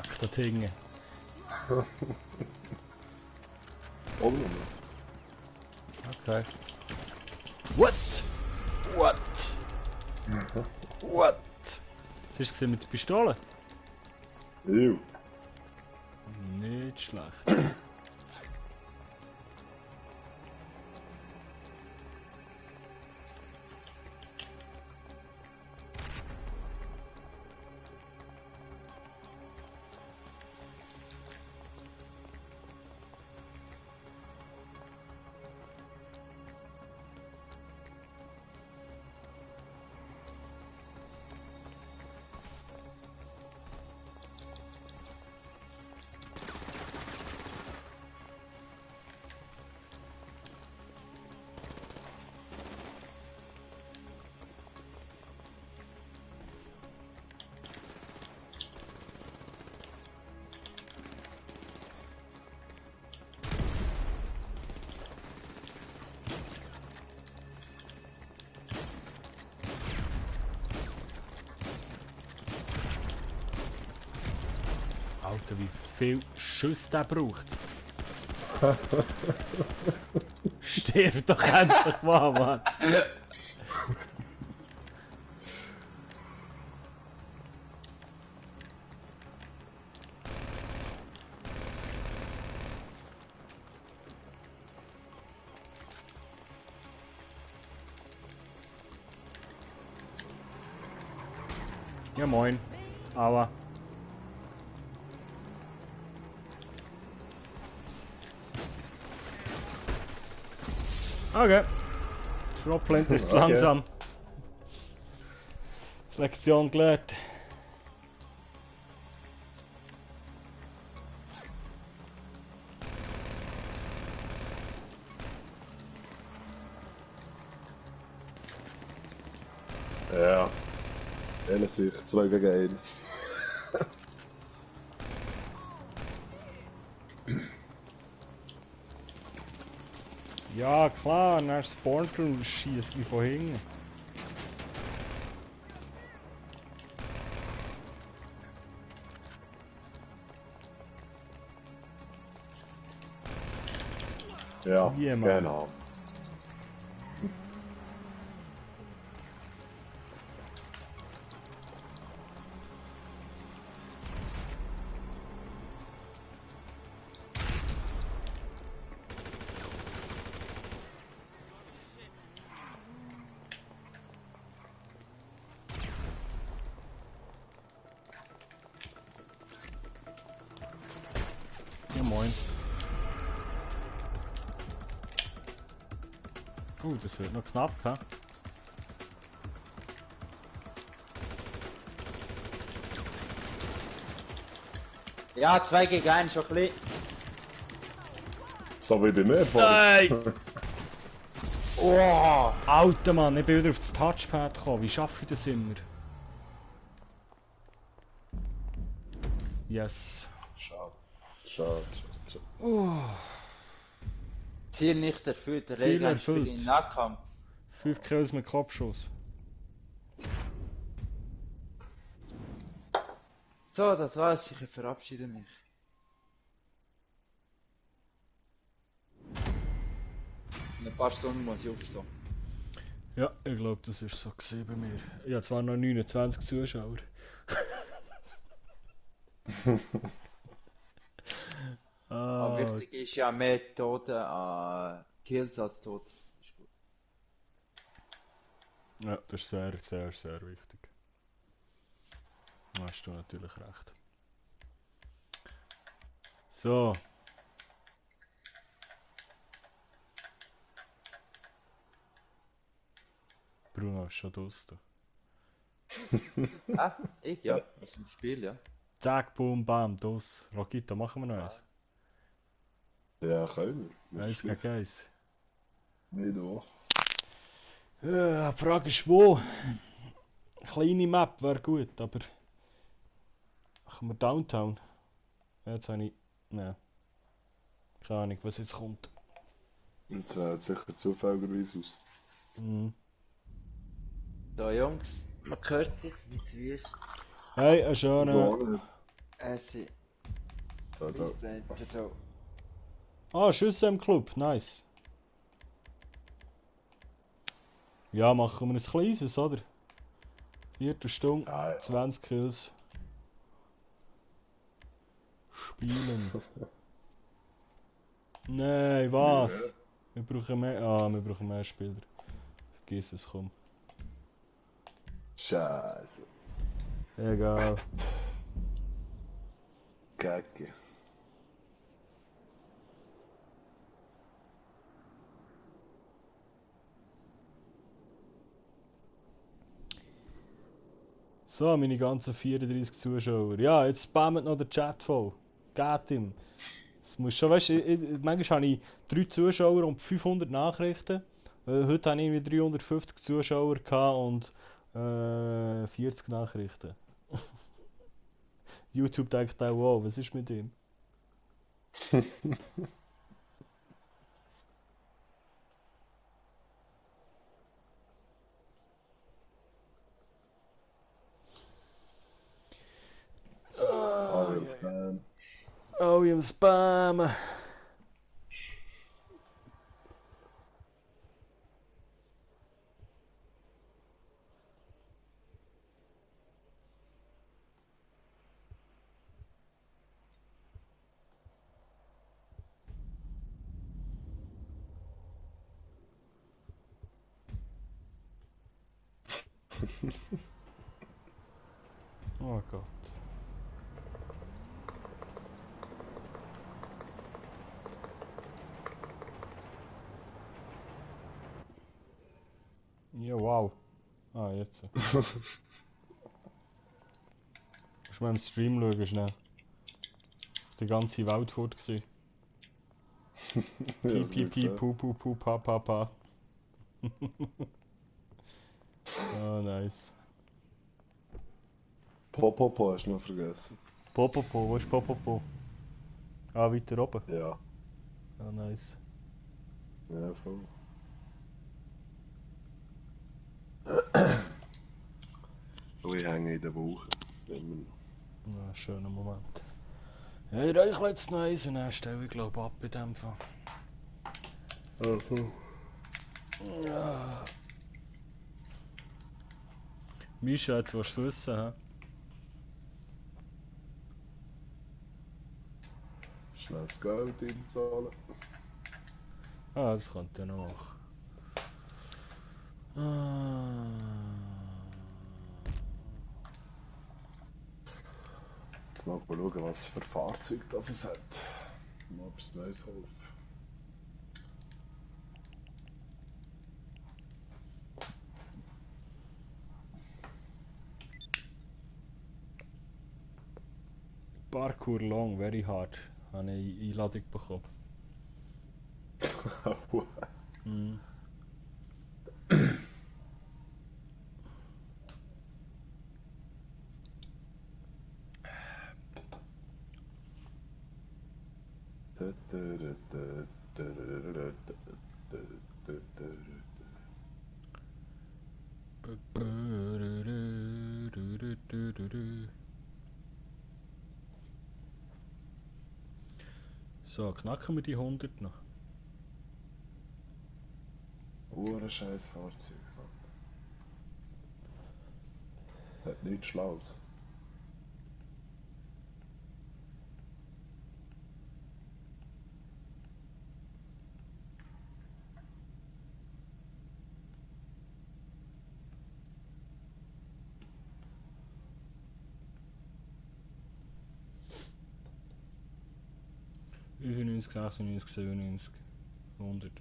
Fuck, da hinten. Oben noch. Okay. What? What? What? Was hast du gesehen mit der Pistole? Ew. Nicht schlecht. Alter, wie viel Schuss der braucht. Stirb doch endlich mal, Mann. Ja moin. Aber. Okay. Schrotflint ist zu langsam. Lektion gelernt. Ja. Ehrlich sich, 2 gegen 1. Ja klar, dann spawnt er und schießt mich von hinten. Ja, Yeah, Mann. genau. Ja moin. Das wird noch knapp, hä? Ja, 2 gegen 1, schon ein bisschen. So wie bei mir Nein! Oh! Alter Mann, ich bin wieder auf das Touchpad gekommen. Wie schaffe ich das immer? Yes. Schade. Schade. Ziel nicht erfüllt, der Ziel Regen für erfüllt. den Nahkampf. 5 Kills mit Kopfschuss. So, das war's, ich verabschiede mich. In ein paar Stunden muss ich aufstehen. Ja, ich glaube, das ist so gewesen bei mir. Ich habe zwar noch 29 Zuschauer. Aber wichtig ist ja mehr Tote an Kills als Tote. Ist gut. Ja, das ist sehr, sehr, sehr wichtig. Da hast du natürlich recht. So. Bruno ist schon draußen. Ah, ich ja, aus dem Spiel, ja. Zack, boom, bam, dos. Rokito, machen wir noch eins. Ja, können wir. Eins gegen eins. Nicht doch. Die Frage ist wo? Kleine Map wäre gut, aber... Machen wir Downtown? Ja, jetzt habe ich... Nein. Keine Ahnung, was jetzt kommt. Jetzt wählt sicher zufälligerweise aus. Mhm. So Jungs, man hört sich wie es wüst. Hey, einen schönen... Sie. Da. Bis dann. Ciao, ciao. Ah, Schüsse im Club, nice. Ja, machen wir ein kleines, oder? Viertelstunde, Ja, ja. 20 Kills. Spielen. Nein, was? Ja. Wir brauchen mehr. Ah, wir brauchen mehr Spieler. Vergiss es, komm. Scheiße. Egal. Kacke. So, meine ganzen 34 Zuschauer. Ja, jetzt spammt noch der Chat voll. Geht ihm. Das muss schon, weißt du, manchmal habe ich 3 Zuschauer und 500 Nachrichten. Heute hatte ich irgendwie 350 Zuschauer gehabt und 40 Nachrichten. YouTube denkt auch, wow, was ist mit ihm? Alle im Spam. Oh, im Spam. Oh Gott. Ja, wow. Ah, jetzt. Musst mal im Stream schauen, schnell. Die ganze Welt fort gewesen. Ja, Pi, das pi, wird pi, so. pu, pu, pu, pa, pa, pa. Ah, nice. Popopo hast du noch vergessen. Popopo, wo ist Popopo? Ah, weiter oben. Ja. Ah, nice. Ja, voll. Oh, ich hänge in der Woche. Immer noch. Ah, schöner Moment. Ja, ich reiche jetzt noch eins und dann stelle ich glaube ab in dem Fall. Ah, voll. Ja. Mischa, jetzt willst du es wissen, hä? Schnell das Geld einzahlen. Ah, das könnte ich noch machen. Ah. Jetzt mal schauen, was für Fahrzeug das es hat. Mal etwas Neues kaufen. Parkour long, very hard. Habe ich eine Einladung bekommen. Mhm. So, knacken wir die 100 noch. Ein scheiß Fahrzeug. Hat nichts Schlaues. $95, 96, 97, 100.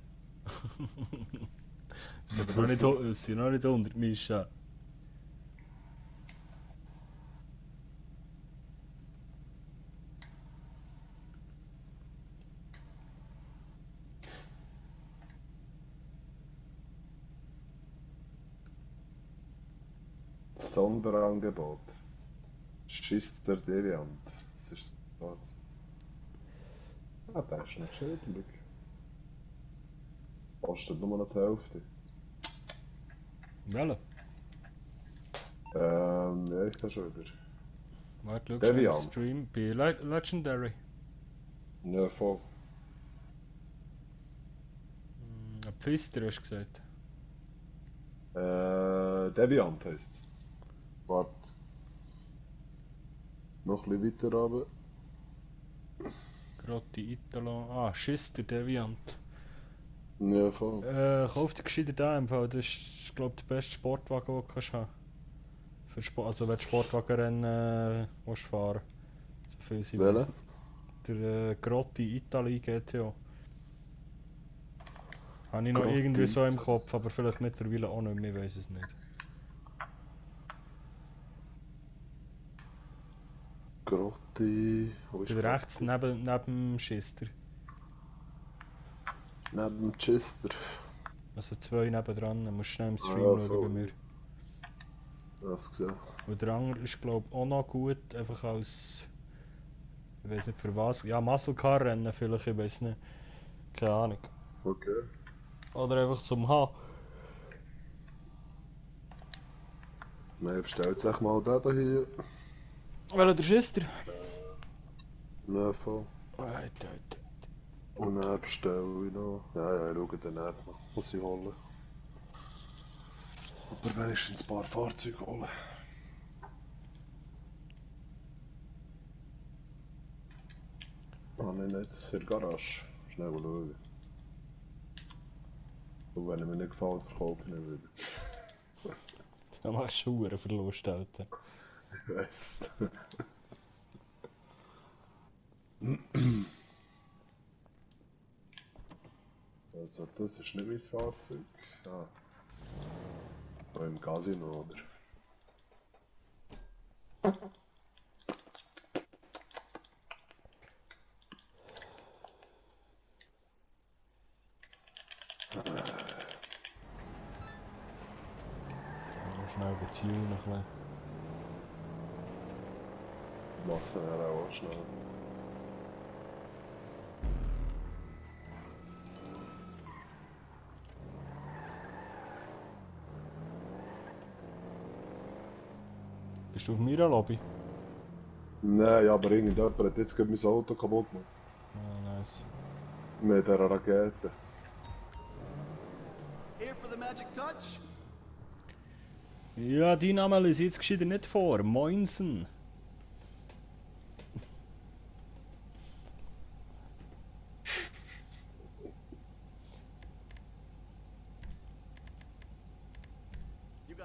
Es sind aber noch nicht 100, Mischa. Sonderangebot. Schister Deviant. Das ist das. Ah, der ist nicht schädlich. Kostet nur noch die Hälfte. Welche? Wie ist das schon wieder? Warte, schau schnell im Deviant. Stream bei Legendary. Ja, voll. Pfister hast du gesagt. Deviant heisst es. Warte. Noch ein bisschen weiter runter. Grotti Italo. Ah, Schister Deviant. Ja, voll. Kauf dir gescheiter den im Fall. Das ist, glaube ich, der beste Sportwagen, den du kannst haben. Für also wenn du Sportwagenrennen willst fahren. So viel sie Welchen? weiss. Der Grotti Italy GTO. Habe ich noch Grotti. irgendwie so im Kopf, aber vielleicht mittlerweile auch nicht mehr, ich weiß es nicht. Grotti. Wo ist Der rechts Grotti? neben dem Schister. Neben dem Chester. Also zwei nebendran, du musst schnell im Stream Ja, schauen voll. bei mir. Das gesehen. Und der andere ist glaube ich auch noch gut, einfach als... Ich weiß nicht für was. Ja, Muscle Car Rennen vielleicht, ich weiß nicht. Keine Ahnung. Okay. Oder einfach zum Haben. Nein, bestellt sich mal den hier. Welcher der Schister? Ja, voll. Alter. Und dann bestelle ich noch. Ja, ich schaue dann noch, was ich holen. Aber wenigstens ein paar Fahrzeuge holen. Ah, nein, jetzt für die Garage. Schnell schauen. Und wenn er mir nicht gefällt, verkaufe ich ihn wieder. Da machst du einen Verlust, Alter. Ich weiss. Also, das ist nicht mein Fahrzeug. Ah. Da im Casino, oder? Schnell betunen ein bisschen. Machen wir auch schnell. Bist du auf meiner Lobby? Nein, aber irgendjemand hat jetzt gerade mein Auto kaputt gemacht. Ah, nice. Mit dieser Rakete. Here for the magic touch? Ja, dein Name lese ich jetzt gescheiter nicht vor. Moinsen.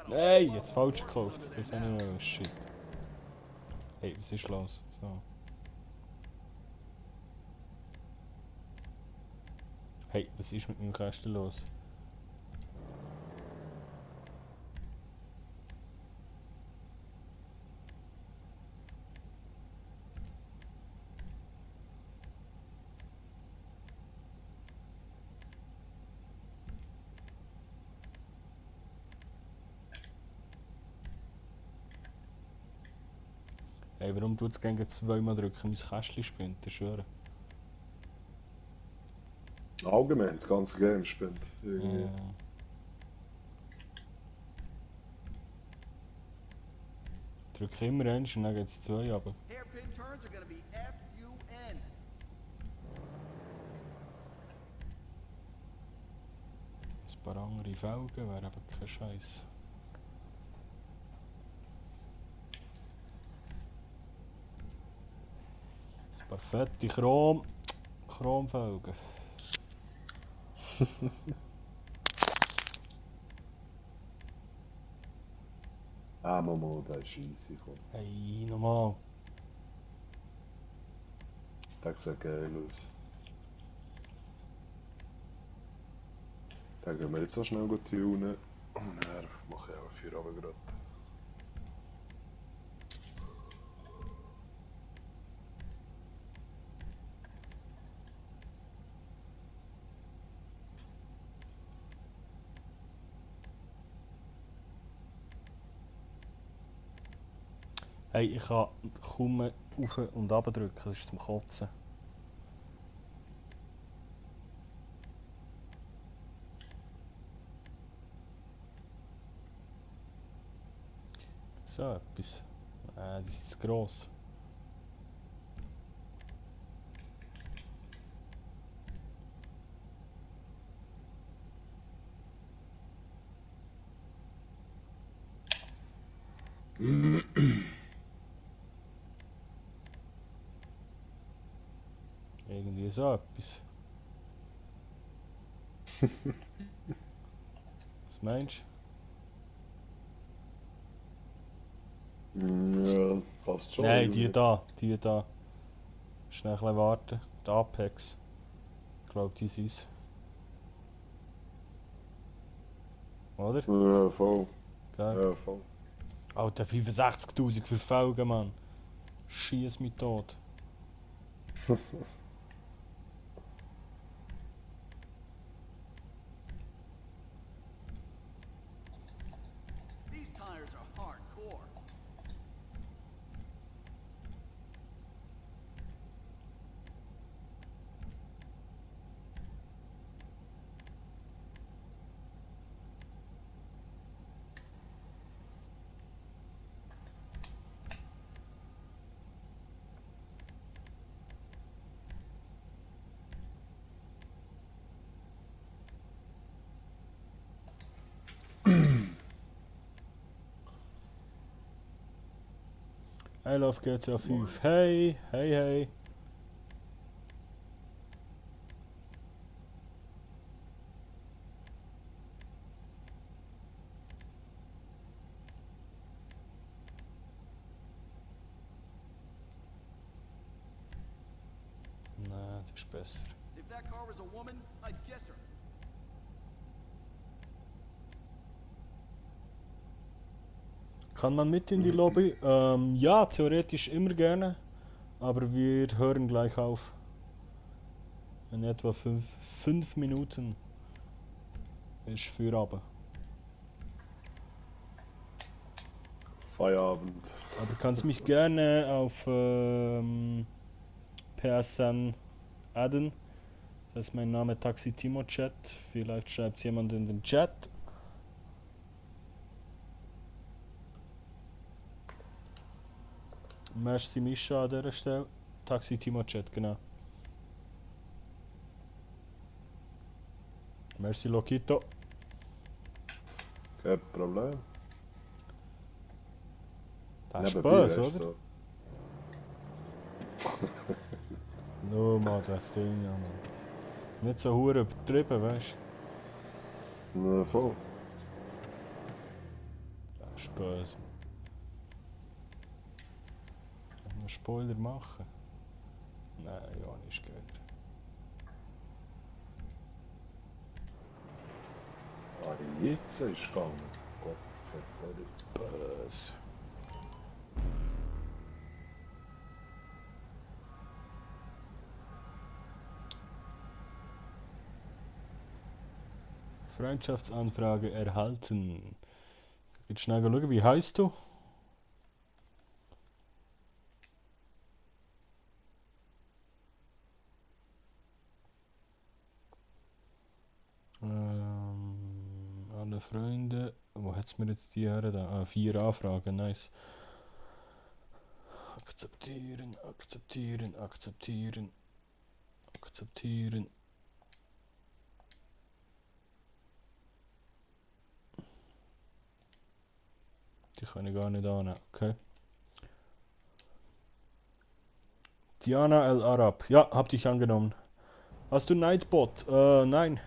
Hey, jetzt falsch gekauft. Das habe ich noch. Shit. Hey, was ist los? So. Hey, was ist mit meinem Kästchen los? Hey, warum tut es gerne zweimal drücken? Mein Kästchen spinnt, ich schwöre. Allgemein, das ganze Game spinnt. Irgendwie. Ja. Drück immer eins und dann geht es zwei runter. Hairpin turns are gonna be F-U-N. Ein paar andere Felgen wäre aber kein Scheiß. Ein paar fette Chromfelgen. Ah, Momo, der ist easy. Komm. Hey, nochmal. Der sieht geil aus. Den gehen wir jetzt so schnell tunen. Und dann mache ich auch 4 runter gerade. Hey, ich kann kaum auf und runter drücken, das ist zum Kotzen. So etwas. Die ist zu gross. Irgendwie so etwas. Was meinst du? Ja, fast schon. Nein, die da. Schnell ein bisschen warten. Die Apex. Ich glaube, die sind es. Oder? Ja, voll. Geil. Ja, voll. Alter, 65.000 Verfolgen, Mann. Schieß mich tot. These tires are hardcore. I love GTA 5. Hey, hey, hey. Na, das ist besser. If that car was a woman, I'd guess her. Kann man mit in die Lobby? Ja, theoretisch immer gerne. Aber wir hören gleich auf. In etwa 5 Minuten ist Feierabend. Feierabend. Aber du kannst mich gerne auf PSN adden. Das ist mein Name Taxi Timo Chat. Vielleicht schreibt jemand in den Chat. Merci Mischa an dieser Stelle. Taxi Timo Chat, genau. Merci Lokito. Kein Problem. Das ist Neben Bier böse, ist oder? so. Nur mal das Ding, ja, Mann. Nicht so hure übertrieben, weißt Ja, voll. du? Das ist böse. Kann man einen Spoiler machen? Nein, ja, nicht gehört. Ah, jetzt ist es gegangen. Gott verdammt. Böse. Freundschaftsanfrage erhalten. Jetzt schnell schauen, wie heißt du? Alle Freunde. Wo hat's mir jetzt die her? Da? Ah, 4 Anfragen, nice. Akzeptieren, akzeptieren, akzeptieren. Akzeptieren. Die kann ich gar nicht annehmen, okay. Diana El Arab. Ja, hab dich angenommen. Hast du Nightbot? Nein.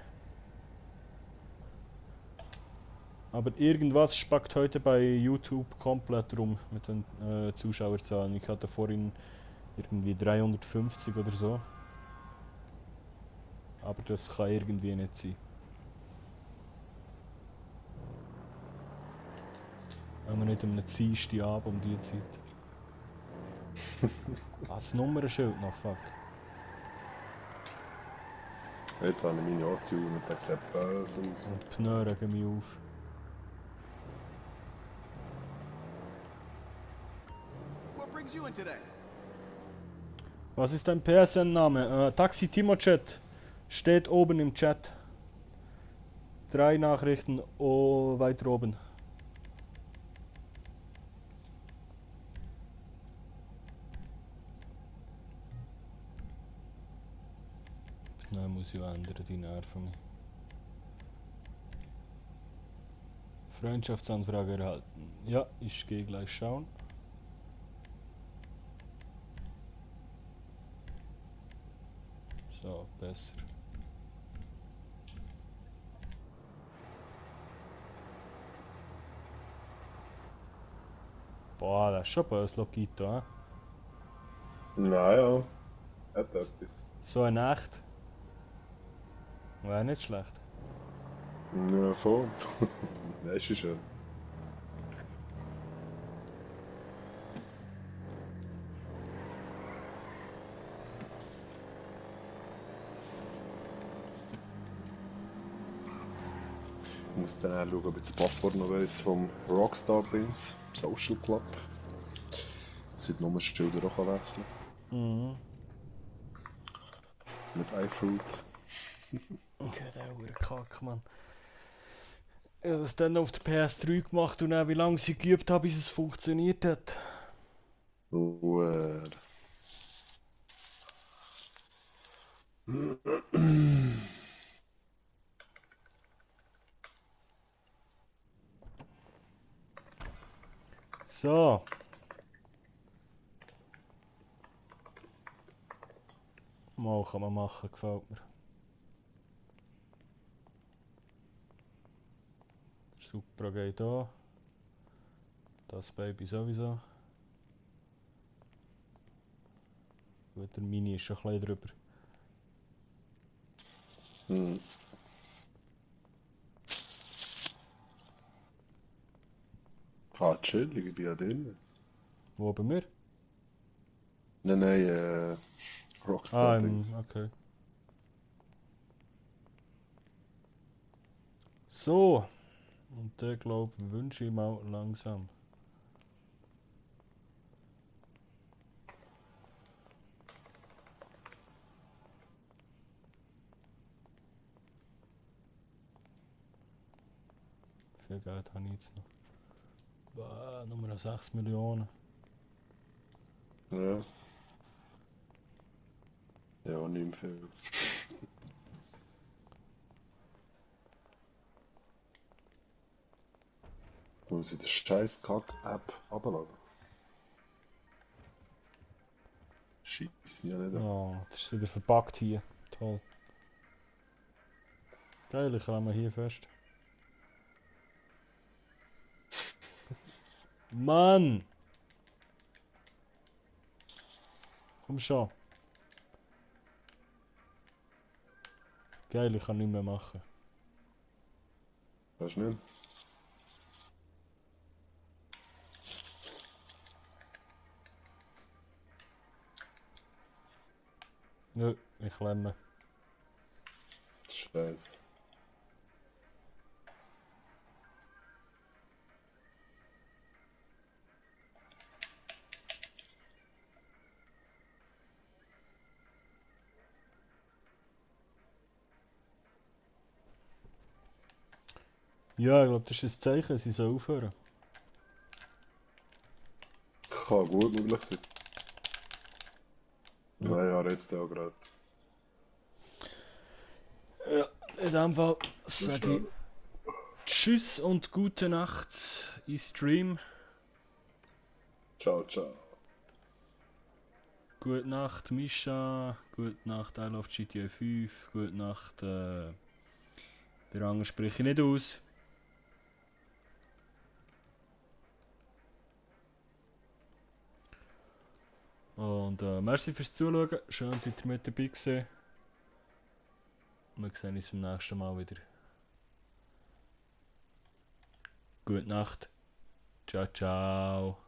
Aber irgendwas spackt heute bei YouTube komplett rum mit den Zuschauerzahlen. Ich hatte vorhin irgendwie 350 oder so. Aber das kann irgendwie nicht sein. Wenn wir nicht um eine Dienstag ab um die Zeit. Das Nummernschild noch, fuck. Jetzt habe ich meine Auto und der sieht böse aus. Und die Pneu regen mich auf. What brings you in today? Was ist dein PSN-Name? Taxi Timo Chat. Steht oben im Chat. 3 Nachrichten weiter oben. muss ich auch ändern, die nerven mich. Freundschaftsanfrage erhalten. Ja, ich gehe gleich schauen. So, besser. Boah, das ist schon böse, Lokito, hä? Naja, hat etwas. So eine Nacht. Wäre nicht schlecht. Ja, voll. Das ist schön. Ich muss dann auch schauen, ob ich das Passwort noch weiss vom Rockstar-Dings, Social Club. Seit Nummernschilder auch wechseln Mhm. mit iFruit. Okay, der hure Kack, Mann. Ich habe das dann auf der PS3 gemacht und auch wie lange ich geübt habe, bis es funktioniert hat. So. Mal kann man machen, gefällt mir. Super, geht da. Das Baby sowieso. Gut, der Mini ist schon ein bisschen drüber. Hm. Ah, chillig, ich bin ja drin. Wo, bei mir? Nein, Rockstar-Dings. Okay. So. Und der glaube ich wünsche ich mal langsam. Viel Geld habe ich jetzt noch. Nur noch 6 Millionen. Ja. Ja, nicht mehr viel. Muss ich die scheiß Kack-App abladen? Scheiß mir nicht an. Oh, das ist wieder verpackt hier. Toll. Geil, ich klemme hier fest. Mann! Komm schon. Geil, ich kann nicht mehr machen. Weißt du nicht? Nö, ich klemme. Scheiße. Ja, ich glaube, das ist ein Zeichen, sie soll aufhören. Kann gut möglich sein. Ja. Naja, jetzt auch gerade. Ja, in dem Fall sage ich Tschüss und gute Nacht im Stream. Ciao, ciao. Gute Nacht Mischa, gute Nacht I Love GTA 5, gute Nacht der andere spreche ich nicht aus. Und merci fürs Zuschauen, schön seid ihr mit dabei gewesen. Wir sehen uns beim nächsten Mal wieder. Gute Nacht, ciao ciao.